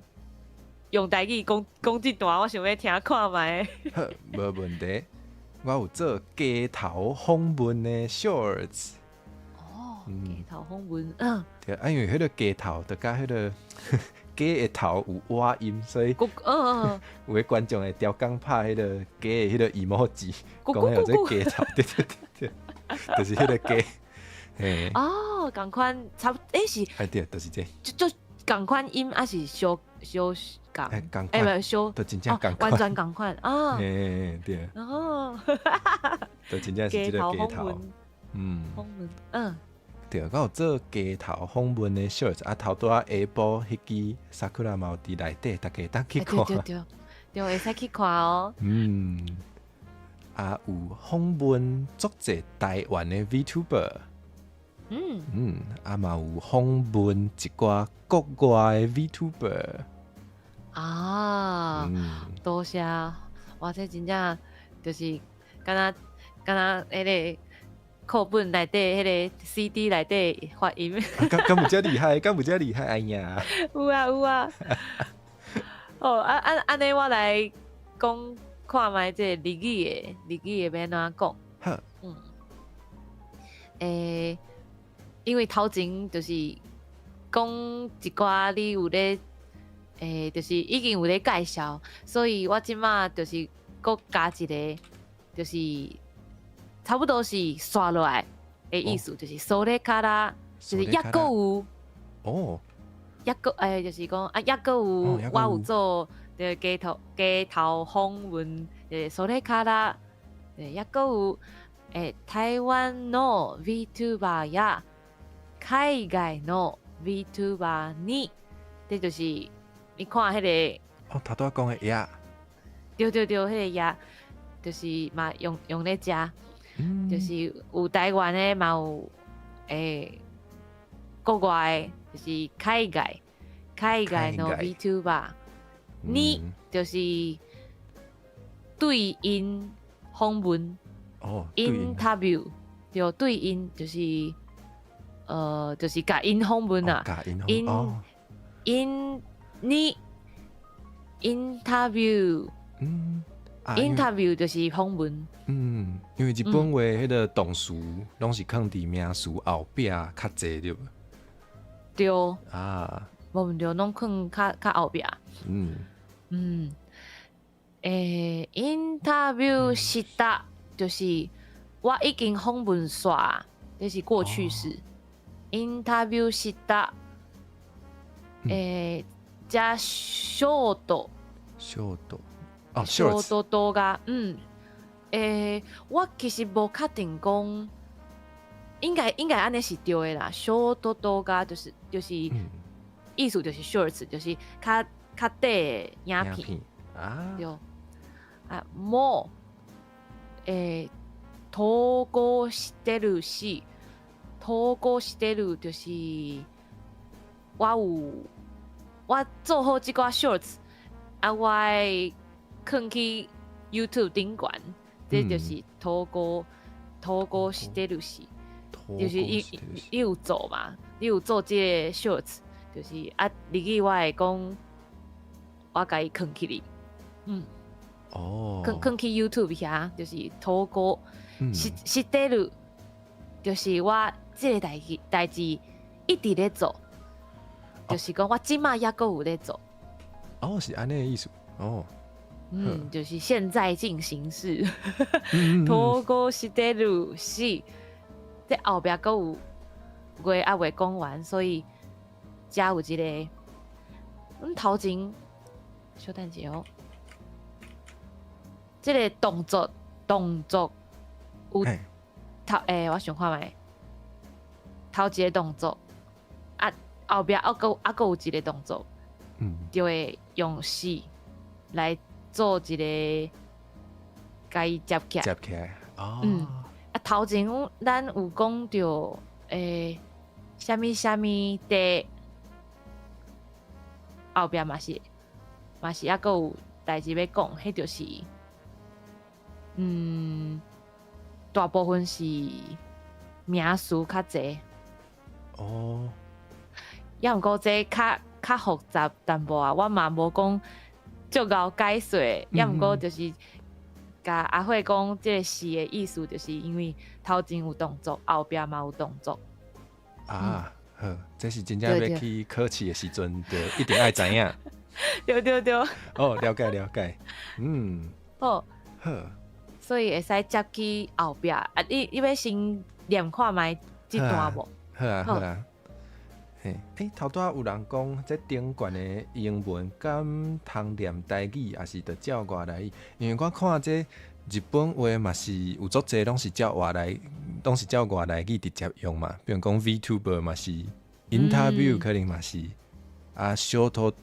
用台语讲这段，我想要听看卖。好，无问题。我有做街头访问的 shorts。街头访问。对，因为迄个街头就甲迄个鸡的头有蛙音，所以有的观众会调讲拍迄个鸡的迄个emoji，讲迄个鸡头，对，就是迄个鸡。嘿，哦，共款差不是哎对，就是这，就共款音，还是小共？共款，不小都真正哦，共款，完全共款啊。嘿，对，哦，都真正是这个头鸡头，访问，嗯，访问，嗯，对，我有做鸡头访问的 shorts，啊，头拄仔下晡迄支 Sakura 嘛有伫内底，大家当去对看，对对，对，会使去看哦。嗯，啊有访问足侪台湾的 VTuber。啊嘛有访问一寡国外的 VTuber，啊，多谢，哇，这真正就是敢若迄个课本内底迄个 CD 内底发音，敢有遮厉害，敢有遮厉害，哎呀，有啊有啊。哦，安尼我来讲看卖这日语的要安怎讲？好，因为头前就是讲一寡你有咧，就是已经有咧介绍，所以我即马就是搁加一个，就是差不多是刷落来的意思，就是それから，就是抑搁有，哦，抑搁就是讲啊，抑搁有我有做的街头访問，それから，抑搁有台湾の VTuber や海外の VTuber に，这就是你看迄个，哦，头拄仔讲的呀，对，迄个呀，就是嘛用咧食，就是有台湾的，嘛有国外的，就是海外の VTuber，你就是对因访问。哦 interview 就对因就是就是甲因访问啊，因你 interview，interview 就是访问。因为日本话迄个动词拢是放伫名词后壁较济对无？对啊，无对，拢放较后壁。interview した就是我已经访问煞，这是过去式。interview した加 short 哦 short 動画，我其實無確定講，應該安尼是對的啦。short 動畫就是意思就是 shorts，就是較短的影片。对啊，も投稿してるし、投稿してる就是我做好即寡 shorts，啊，我放去 YouTube 顶悬，这就是投稿してるし，就是伊有做嘛，伊有做这个 shorts，就是啊，日语我会讲，我甲伊放起哩，放去 YouTube 遐，就是投稿。知ってる，就是我这个代志一直咧做，就是讲我即马也搁有咧做。哦，是安尼的意思。哦，就是现在进行式。投稿してるし，这后壁搁有话还未讲完，所以加有一个，头前小等者哦，这个动作。有我想看觅头一个动作，啊后壁还佫有一个动作，就会用死来做一个甲伊接起来。哦。头前咱有讲到啥物的，后壁嘛是还佫有代志要讲，迄就是大部分是名词较济。哦。也毋过这较复杂淡薄啊，我嘛无讲足够解说。也毋过就是甲阿慧讲，这个诗的意思，就是因为头前有动作，后壁嘛有动作。啊，好，这是真正要去考试的时阵，就一定爱知影。对。哦，了解。好。好。所以会使接去后壁啊！你要先念看觅这段无？好啊，好啊。嘿，头拄仔有人讲，这顶悬的英文敢通念台语，还是着照外来语？因为我看这日本话嘛是有足济拢是照外来语直接用嘛。比如讲 VTuber 嘛是 ，interview 可能嘛是，啊小度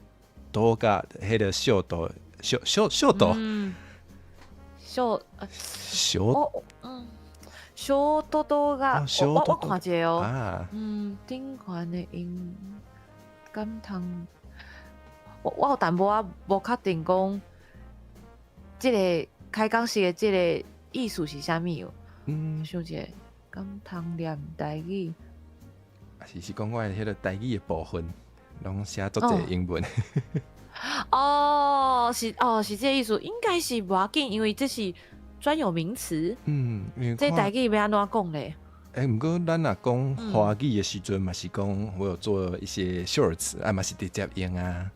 多甲迄个小度。小多多が、我看者哦。顶悬的音感通，我有淡薄仔无确定讲，即个开讲式的即个意思是啥物哦？想者感通念台语，是讲我的迄个台语的部分，拢写足济英文。是这个意思，应该是无要紧，因为这是专有名词。这台语要安怎讲咧？不过咱若讲华语的时阵，嘛是讲我有做一些 shorts， 嘛是直接用啊。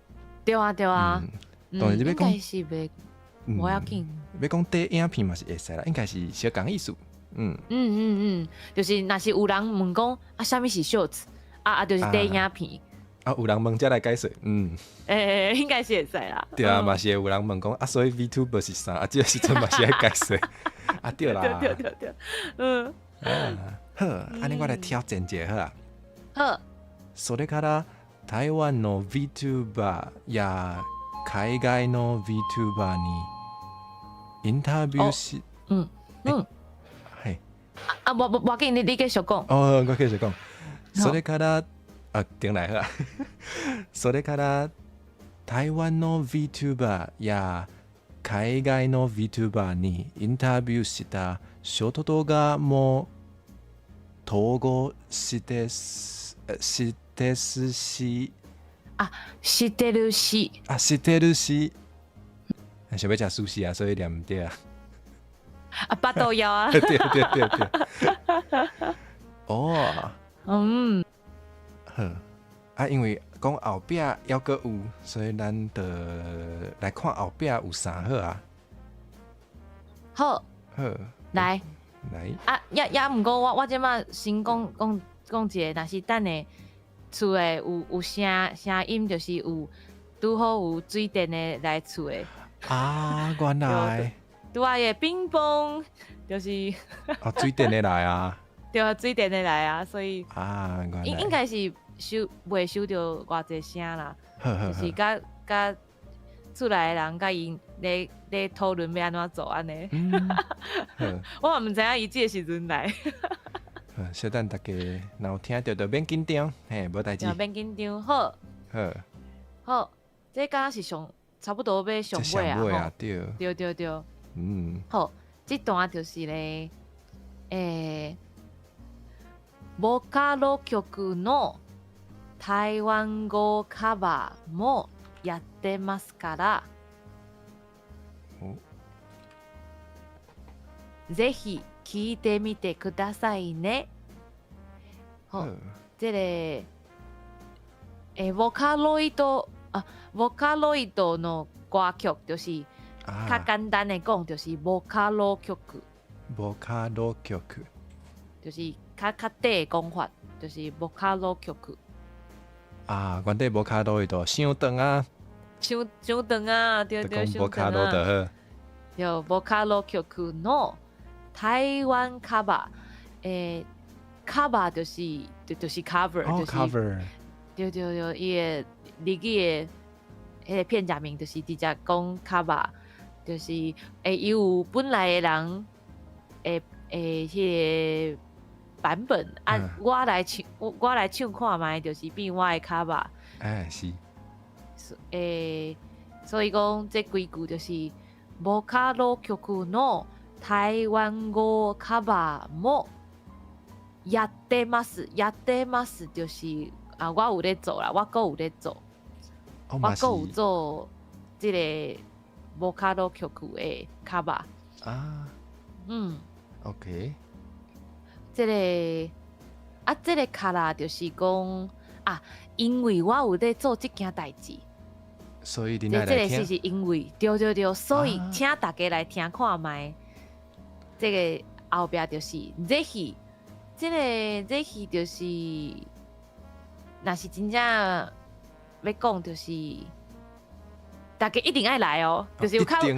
对啊。当然应该是袂无要紧。要讲短影片嘛是会使啦，应该是小讲意思。就是若是有人问讲啥物是 shorts，就是短影片。有人问才来解说，应该是会使啦。对啊，嘛是有人问讲所以 VTuber 是啥？这个时阵嘛是爱解说。对啦。对。好，安尼我来挑战一下好啊。好。それから台湾の VTuber や海外の VTuber にインタビューし、はい。無要緊，你繼續講。我繼續講。それから頂來好啊。それから台湾の VTuber や海外の VTuber にインタビューしたショート動画も統合してし。知ってるし。想要食寿司啊，所以念唔对啊。巴豆腰啊。对。好。因为讲后壁还阁有，所以咱就来看后壁有啥好啊。好。来。也毋过我即摆先讲一个，若是等下厝诶有声音，就是有拄好有水电诶来厝诶。原来。拄仔个乒乓就是。水电诶来啊。对啊，水电诶来啊，所以。原来。应该是袂收到偌济声啦。就是甲厝内诶人甲因咧讨论要安怎做安尼。我嘛毋知影伊即个时阵来。小等大家若有听到就免紧张，无代志。免紧張，好，這敢是差不多要上尾啊，對。好，這段就是咧，ボカロ曲の台湾語カバーもやってますから、ぜひ聞いてみてくださいね。这个ボカロイドの歌曲就是较簡單的講，就是ボカロ曲。就是較短的講法，就是ボカロ曲。原底ボカロイド傷長啊。傷長啊，對，ボカロ就好。對，ボカロ曲の台湾カバー。カバー就是 cover， 就是 cover。对，伊个日语的迄个片假名就是直接讲 cover， 就是伊有本来的人迄个版本，我来唱看卖，就是变我的 cover。是。所以讲这几句就是ボカロ曲の台湾語カバーもやってます。就是我有咧做啦，我阁有咧做，我阁有做即个ボカロ曲的カバー。OK。即个卡拉就是讲因为我有咧做即件代志，所以你来听。这个是因为对，所以请大家来听看卖。这个后壁就是ぜひ。这个这戏就是，若是真正要讲，就是大家一定爱来哦，就是有绝对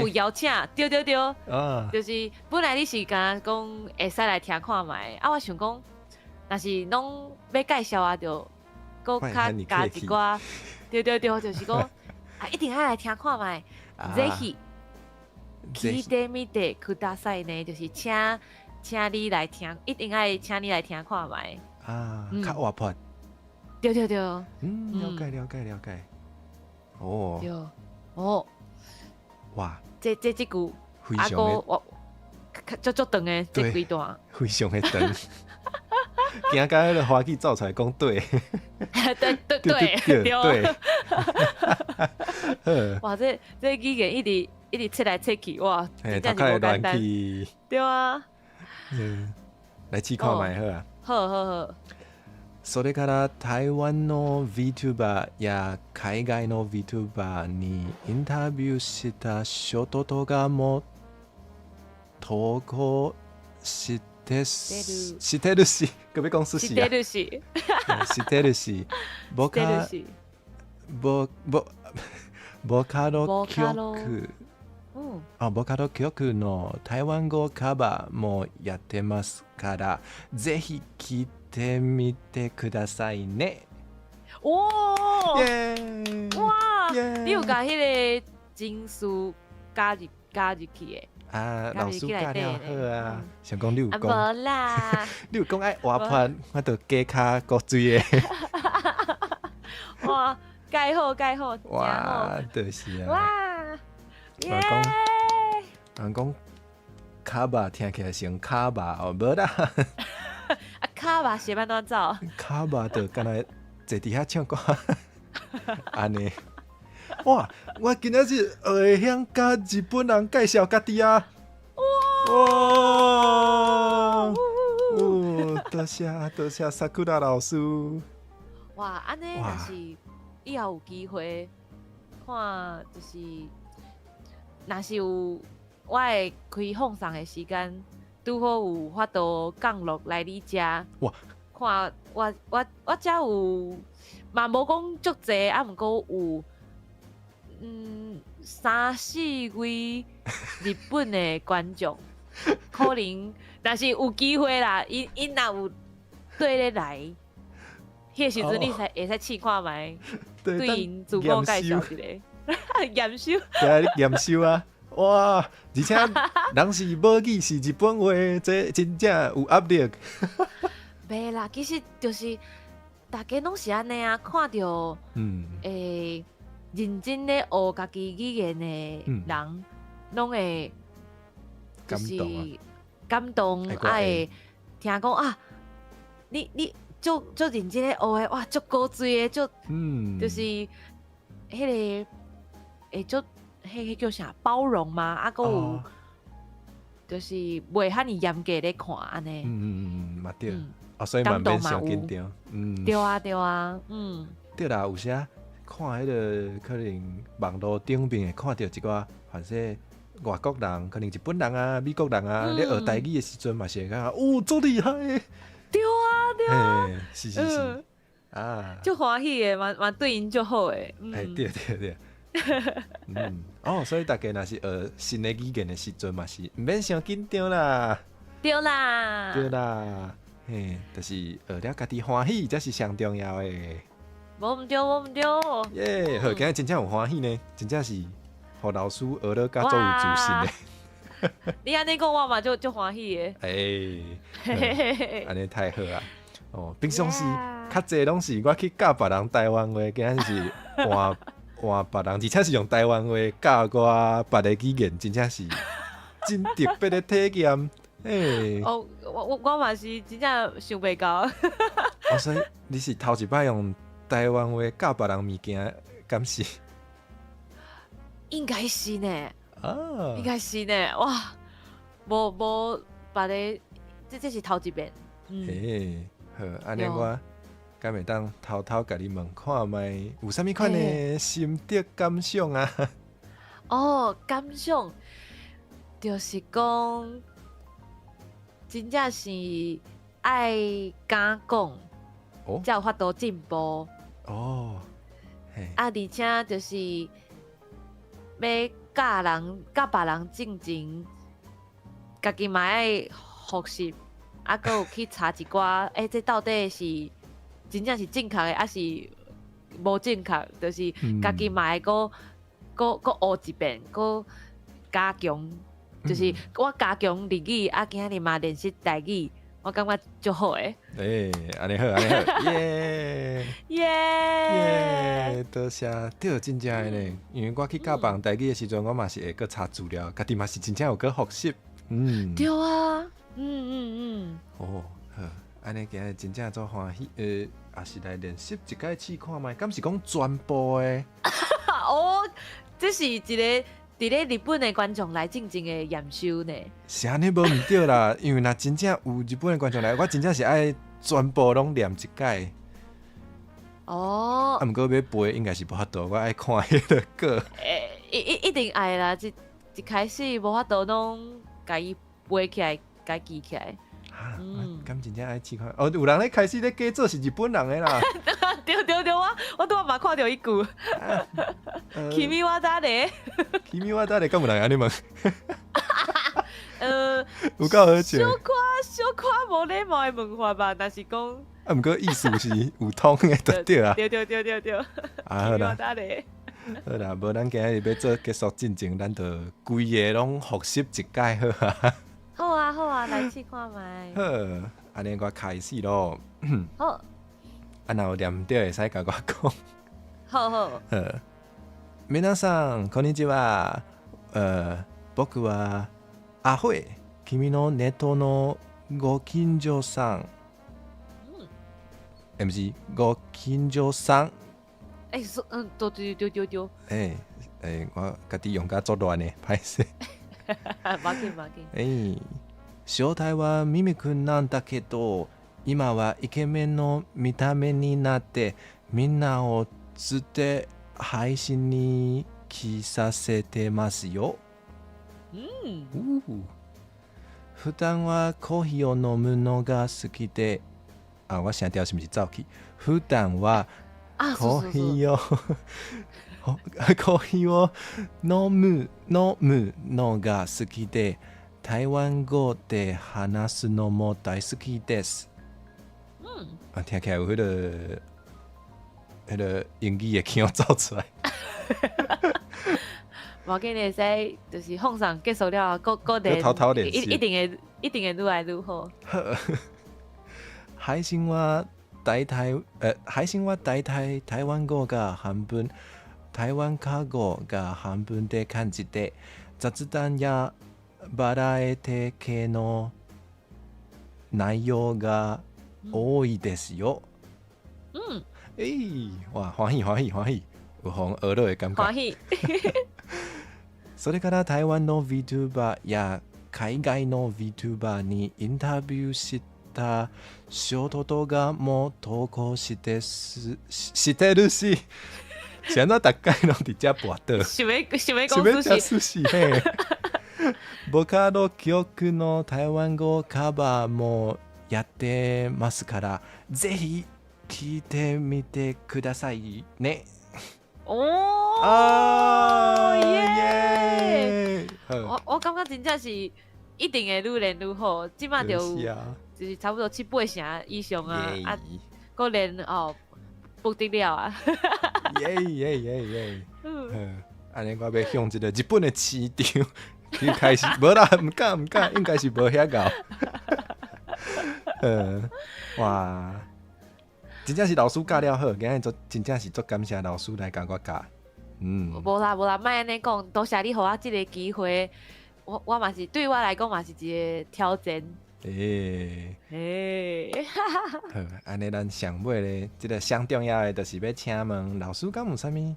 有邀请，对对对，啊，就是本来你是敢讲会使来听看卖，啊，我想讲，若是拢要介绍啊，就搁较加一寡，对对对，就是讲啊，一定爱来听看卖，这戏。聞いてみてくださいね，就是請你來聽，一定愛請你來聽看賣。啊，較活潑。對對對。了解了解了解。哦。對。哦。哇。這句非常的我足長的這幾段。非常的長。驚甲迄個華語走出來講對。對。哇！這語言一直切來切去，哇！真正是無簡單。對啊。來試看賣好啊。好。それから台湾の VTuber や海外の VTuber にインタビューしたショート動画も投稿してるし、可別講寿司啊。してるし。ボカロ曲の台湾語カバーもやってますから、ぜひ聞いてみてくださいね。おー！イエーイ！哇！你有甲迄個金書加入去的？啊，老師教了好啊。想講你有講？無啦。你有講愛活潑，我就加卡過水的。哇！介好，哇，就是啊。哇！人講卡巴聽起來像卡巴哦，無啦。啊，卡巴寫安怎走？卡巴就敢若坐佇遐唱歌，安尼。哇！我今仔日會曉甲日本人介紹家己啊！哇！多謝Sakura老師。哇！安尼若是以後有機會看，就是若是有我會開放送的時間，拄好有法度降落來你遮。哇！看我遮有，嘛無講足濟，啊，毋過有3-4位日本的觀眾，可能若是有機會啦，因若有對咧來。迄個時陣你會使試看覓，對因自我介紹一下，驗收。對啊，你驗收啊！哇！而且人是母語是日本話，這真正有壓力。袂啦，其實就是大家攏是安尼啊，看到認真咧學家己語言的人，攏會就是感動，會聽講啊，你。就認真咧學誒，哇，足高水誒，就是迄個足迄叫啥包容嘛，啊，閣有就是袂遐尼嚴格咧看安尼。嘛對，所以嘛免傷緊張。對啊，對啦，有時看迄個可能網絡頂面會看到一寡反正外國人，可能日本人啊、美國人啊，咧學台語誒時陣嘛是會感覺足厲害。對啊，是啊，足歡喜的，嘛對因足好的。對，所以大家若是學新的語言的時陣嘛是毋免傷緊張啦。對啦，嘿，就是學了家己歡喜才是上重要的。無毋對。耶，好，今日真正有歡喜呢，真正是互老師學了甲足有自信的。你安尼講我嘛就歡喜嘅，安尼太好啊！平常時較濟攏是我去教別人台灣話，今仔是換別人，而且是用台灣話教我別個語言，真正是真特別的體驗。我嘛是真正想袂到。所以你是頭一擺用台灣話教別人物件，敢是？應該是呢。應該是呢，哇，無別個，這是頭一遍。好，安尼我敢會當偷偷甲你問看覓有啥物款的心得感想啊？感想就是講，真正是爱敢讲，哦才有法度进步。哦，嘿，而且就是要教人、教别人进前，家己嘛爱学习，搁有去查一寡，这到底是真正是正确的，还是无正确？就是家己嘛爱搁学一遍，搁加强。就是我加强日语，今日嘛练习台语，我感觉足好诶。安尼好，安尼好，耶耶，多谢，对，真正诶呢。因为我去教别人台语诶时阵，我嘛是会搁查资料，家己嘛是真正有搁学习。对啊，哦，好，安尼今日真正足欢喜，也是来练习一解试看觅，敢是讲全部诶？哦，这是一个。伫咧日本的观众来进行的验收呢？是安尼无毋对啦，因为若真正有日本的观众来，我真正是爱全部拢念一解。哦，毋过要背应该是无法度，我爱看迄个歌。一定爱啦！一开始无法度拢家己背起来，家记起来。敢真正爱试看哦！有人咧开始咧假做是日本人的啦。对，我拄仔嘛看到一句。君は誰？君は誰？敢有人安尼问？有够好笑。小可无礼貌的问法吧，但是讲。毋过意思是有通的，对啊。对。好啦，好啦，无咱今日要做结束进前，咱就规个拢复习一解好啊。好啊，来试看觅。好，安尼我开始咯。好。若有念对，会使甲我讲。好。皆さんこんにちは。僕はアホイ。君のネットのご近所さん。MC ご近所さん。对。我家己用甲作乱呢，歹势。負け。正体はミミくんなんだけど、今はイケメンの見た目になってみんなをつって配信に来させてますよ。普段はコーヒーを飲むのが好きで、我声調是不是走去？普段はコーヒーをコーヒーを飲むのが好きで、台湾語で話すのも大好きです。听起来有迄个英语的腔走出来。无紧会使，就是放上结束了，各地一定会愈来愈好。配信は大体台湾語が半分、台湾語が半分で感じて、雑談やバラエティ系の内容が多いですよ。哇，欢喜，有红鹅肉的感觉。欢喜。それから台湾の VTuber や海外の VTuber にインタビューしたショート動画も投稿してるし、现在大概拢伫遮跋倒。想要讲寿司嘿。ボカロ曲の台湾語カバーもやってますから、ぜひ聞いてみてくださいね。耶！我感觉真正是一定会愈练愈好，即马就是差不多7-8成以上啊，个练不得了啊！耶！安尼我要向一个日本的市场去开始，无啦，唔敢，应该是无遐高。哇！真正是老师教了好，今日真正是足感谢老师来教我教。无啦，莫安尼讲，多谢你给我这个机会，我嘛是对我来讲嘛是一个挑战。好，安尼咱上尾咧，这个上重要的就是要请问老师，敢有啥物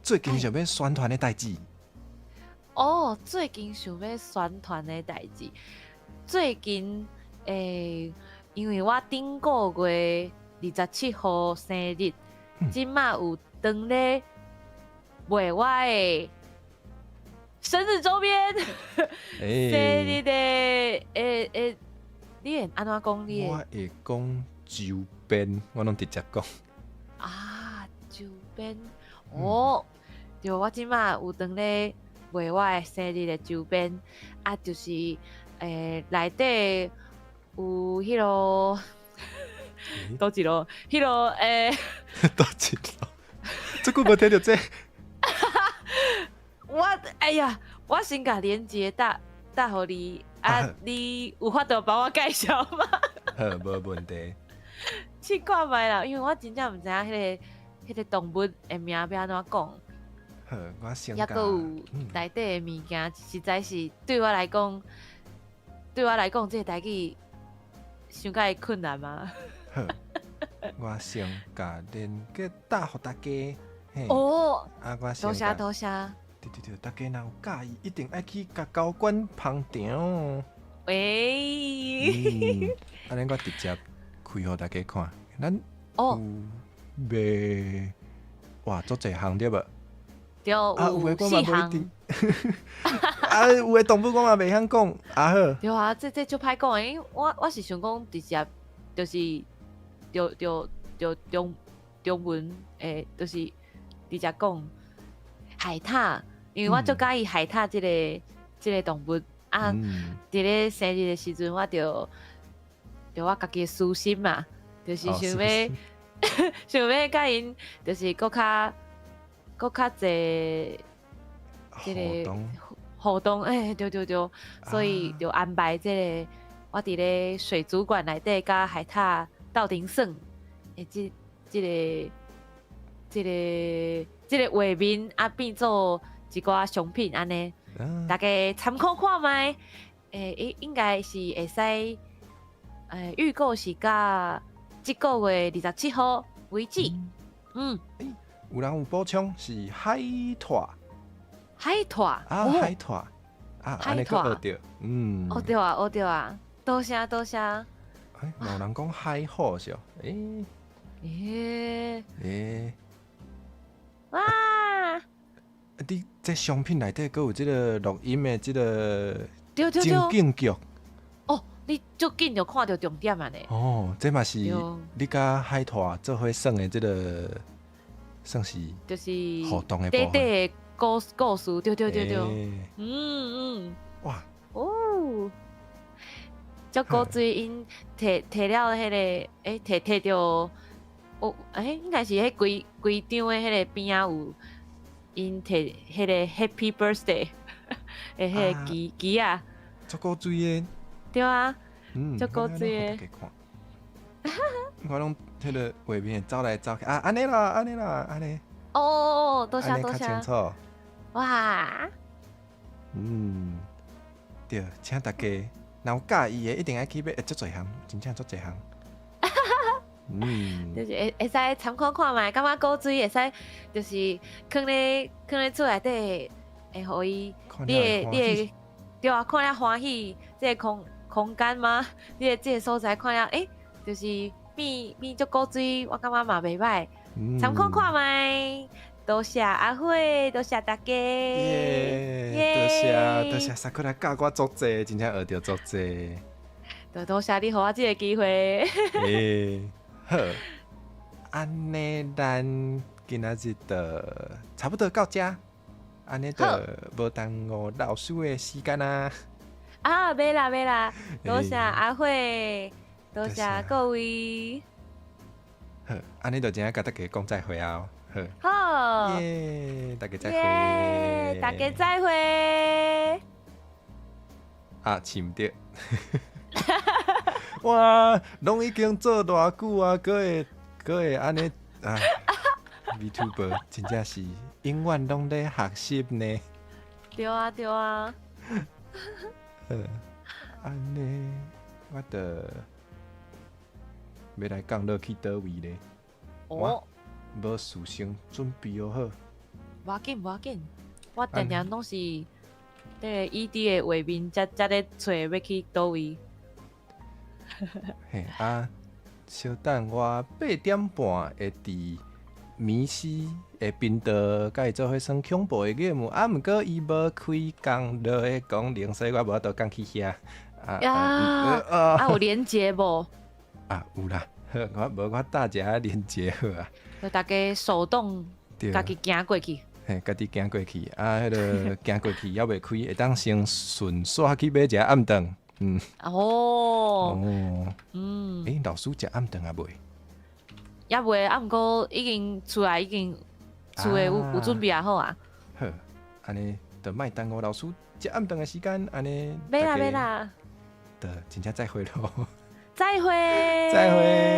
最近想要宣传的代志？最近想要宣传的代志，最近因为我顶个月27号生日，即马有当咧卖我的生日周边，生日的你会安怎讲？你我会会讲周边，我拢直接讲。啊，周边哦，就我即马有当咧卖我的生日的周边，啊，就是内底有迄落倒一落，迄落多一路，这久无听到这。我哎呀，我先甲连接搭互你啊，你有法度帮我介绍吗？好，无问题。试看觅啦，因为我真正毋知影迄个动物的名要安怎讲。好，我先抑阁有内底的物件，实在是对我来讲，这个代志伤介困难嘛。好，我先甲连接打互大家。哦，啊，我先多谢多谢。对，大家若有介意，一定爱去甲高官捧场。喂，安尼我直接开互大家看。咱哦，卖哇，足侪项对无？对，有4项。啊，有诶动物我嘛袂晓讲，啊好。对啊，这就歹讲诶，因为我是想讲直接就是中文诶，就是直接讲海獭，因为我足介意海獭即个动物啊。伫咧生日诶时阵，我就我家己诶私心嘛，就是想要想要甲因就是搁较侪即个互动，对，所以就安排即个我伫咧水族馆内底甲海獭斗阵耍诶，即个画面啊变做一寡商品安尼，大家参考看觅。应该是会使，预购是到即个月27号为止。有人有补充是海兔。海兔啊，海兔啊，安尼佫学着，学着啊，多谢。有人讲海虎是哦，哇！你这商品内底佫有即个录音的即个对情景剧。哦，你足紧就看到重点啊呢。哦，这嘛是你甲海兔做伙耍的即个，算是就是互动的部分。故事，对，哇，哦，足古锥因摕了迄个，摕着，应该是迄规张的迄个边仔有因摕迄个 Happy Birthday 的迄个旗啊，足古锥的，对啊，足古锥的，我拢迄个画面走来走去啊，安尼啦，哦，多谢。较清楚。哇，对，请大家若有介意的，一定爱去买，足侪项，真正足侪项。就是会使参考看觅，感觉古锥会使，就是放咧厝内底，会互伊你对啊，看了欢喜，这个空间吗？你的这个所在看了，就是变足古锥，我感觉嘛袂歹，参考看觅。多谢阿辉，多谢大家，多谢萨库拉教我足济，真正学着足济。多谢你给我这个机会。好，安尼咱今仔日就差不多到这，安尼就无耽误老师的时间啊。袂啦，多谢阿辉，多谢各位。好，安尼就真正甲大家讲再会啊。好，大家再会，啊，饲唔着，哇，拢已经做偌久啊，佫会安尼啊 ，VTuber 真正是永远拢咧学习呢。对啊，安尼我着要来讲落去倒位咧。无事先准备好。无要紧，我定定拢是迄个 ED 的画面，才咧找要去倒位。嘿稍等我8点半会伫迷失的频道，甲伊做伙算恐怖的节目。毋过伊无开工，就会讲零，所以我无法度讲去遐。呀，有连接无？有啦，我大家连接好啊，就大家手动家己行过去。嘿，家己行过去迄个行过去还袂开，会当先顺刷去买一个暗顿。老师食暗顿啊未？也未，毋过已经厝内已经厝诶有准备好啊。好，安尼就莫耽误老师食暗顿诶时间，安尼。没啦。就真正再会咯。再会。再会。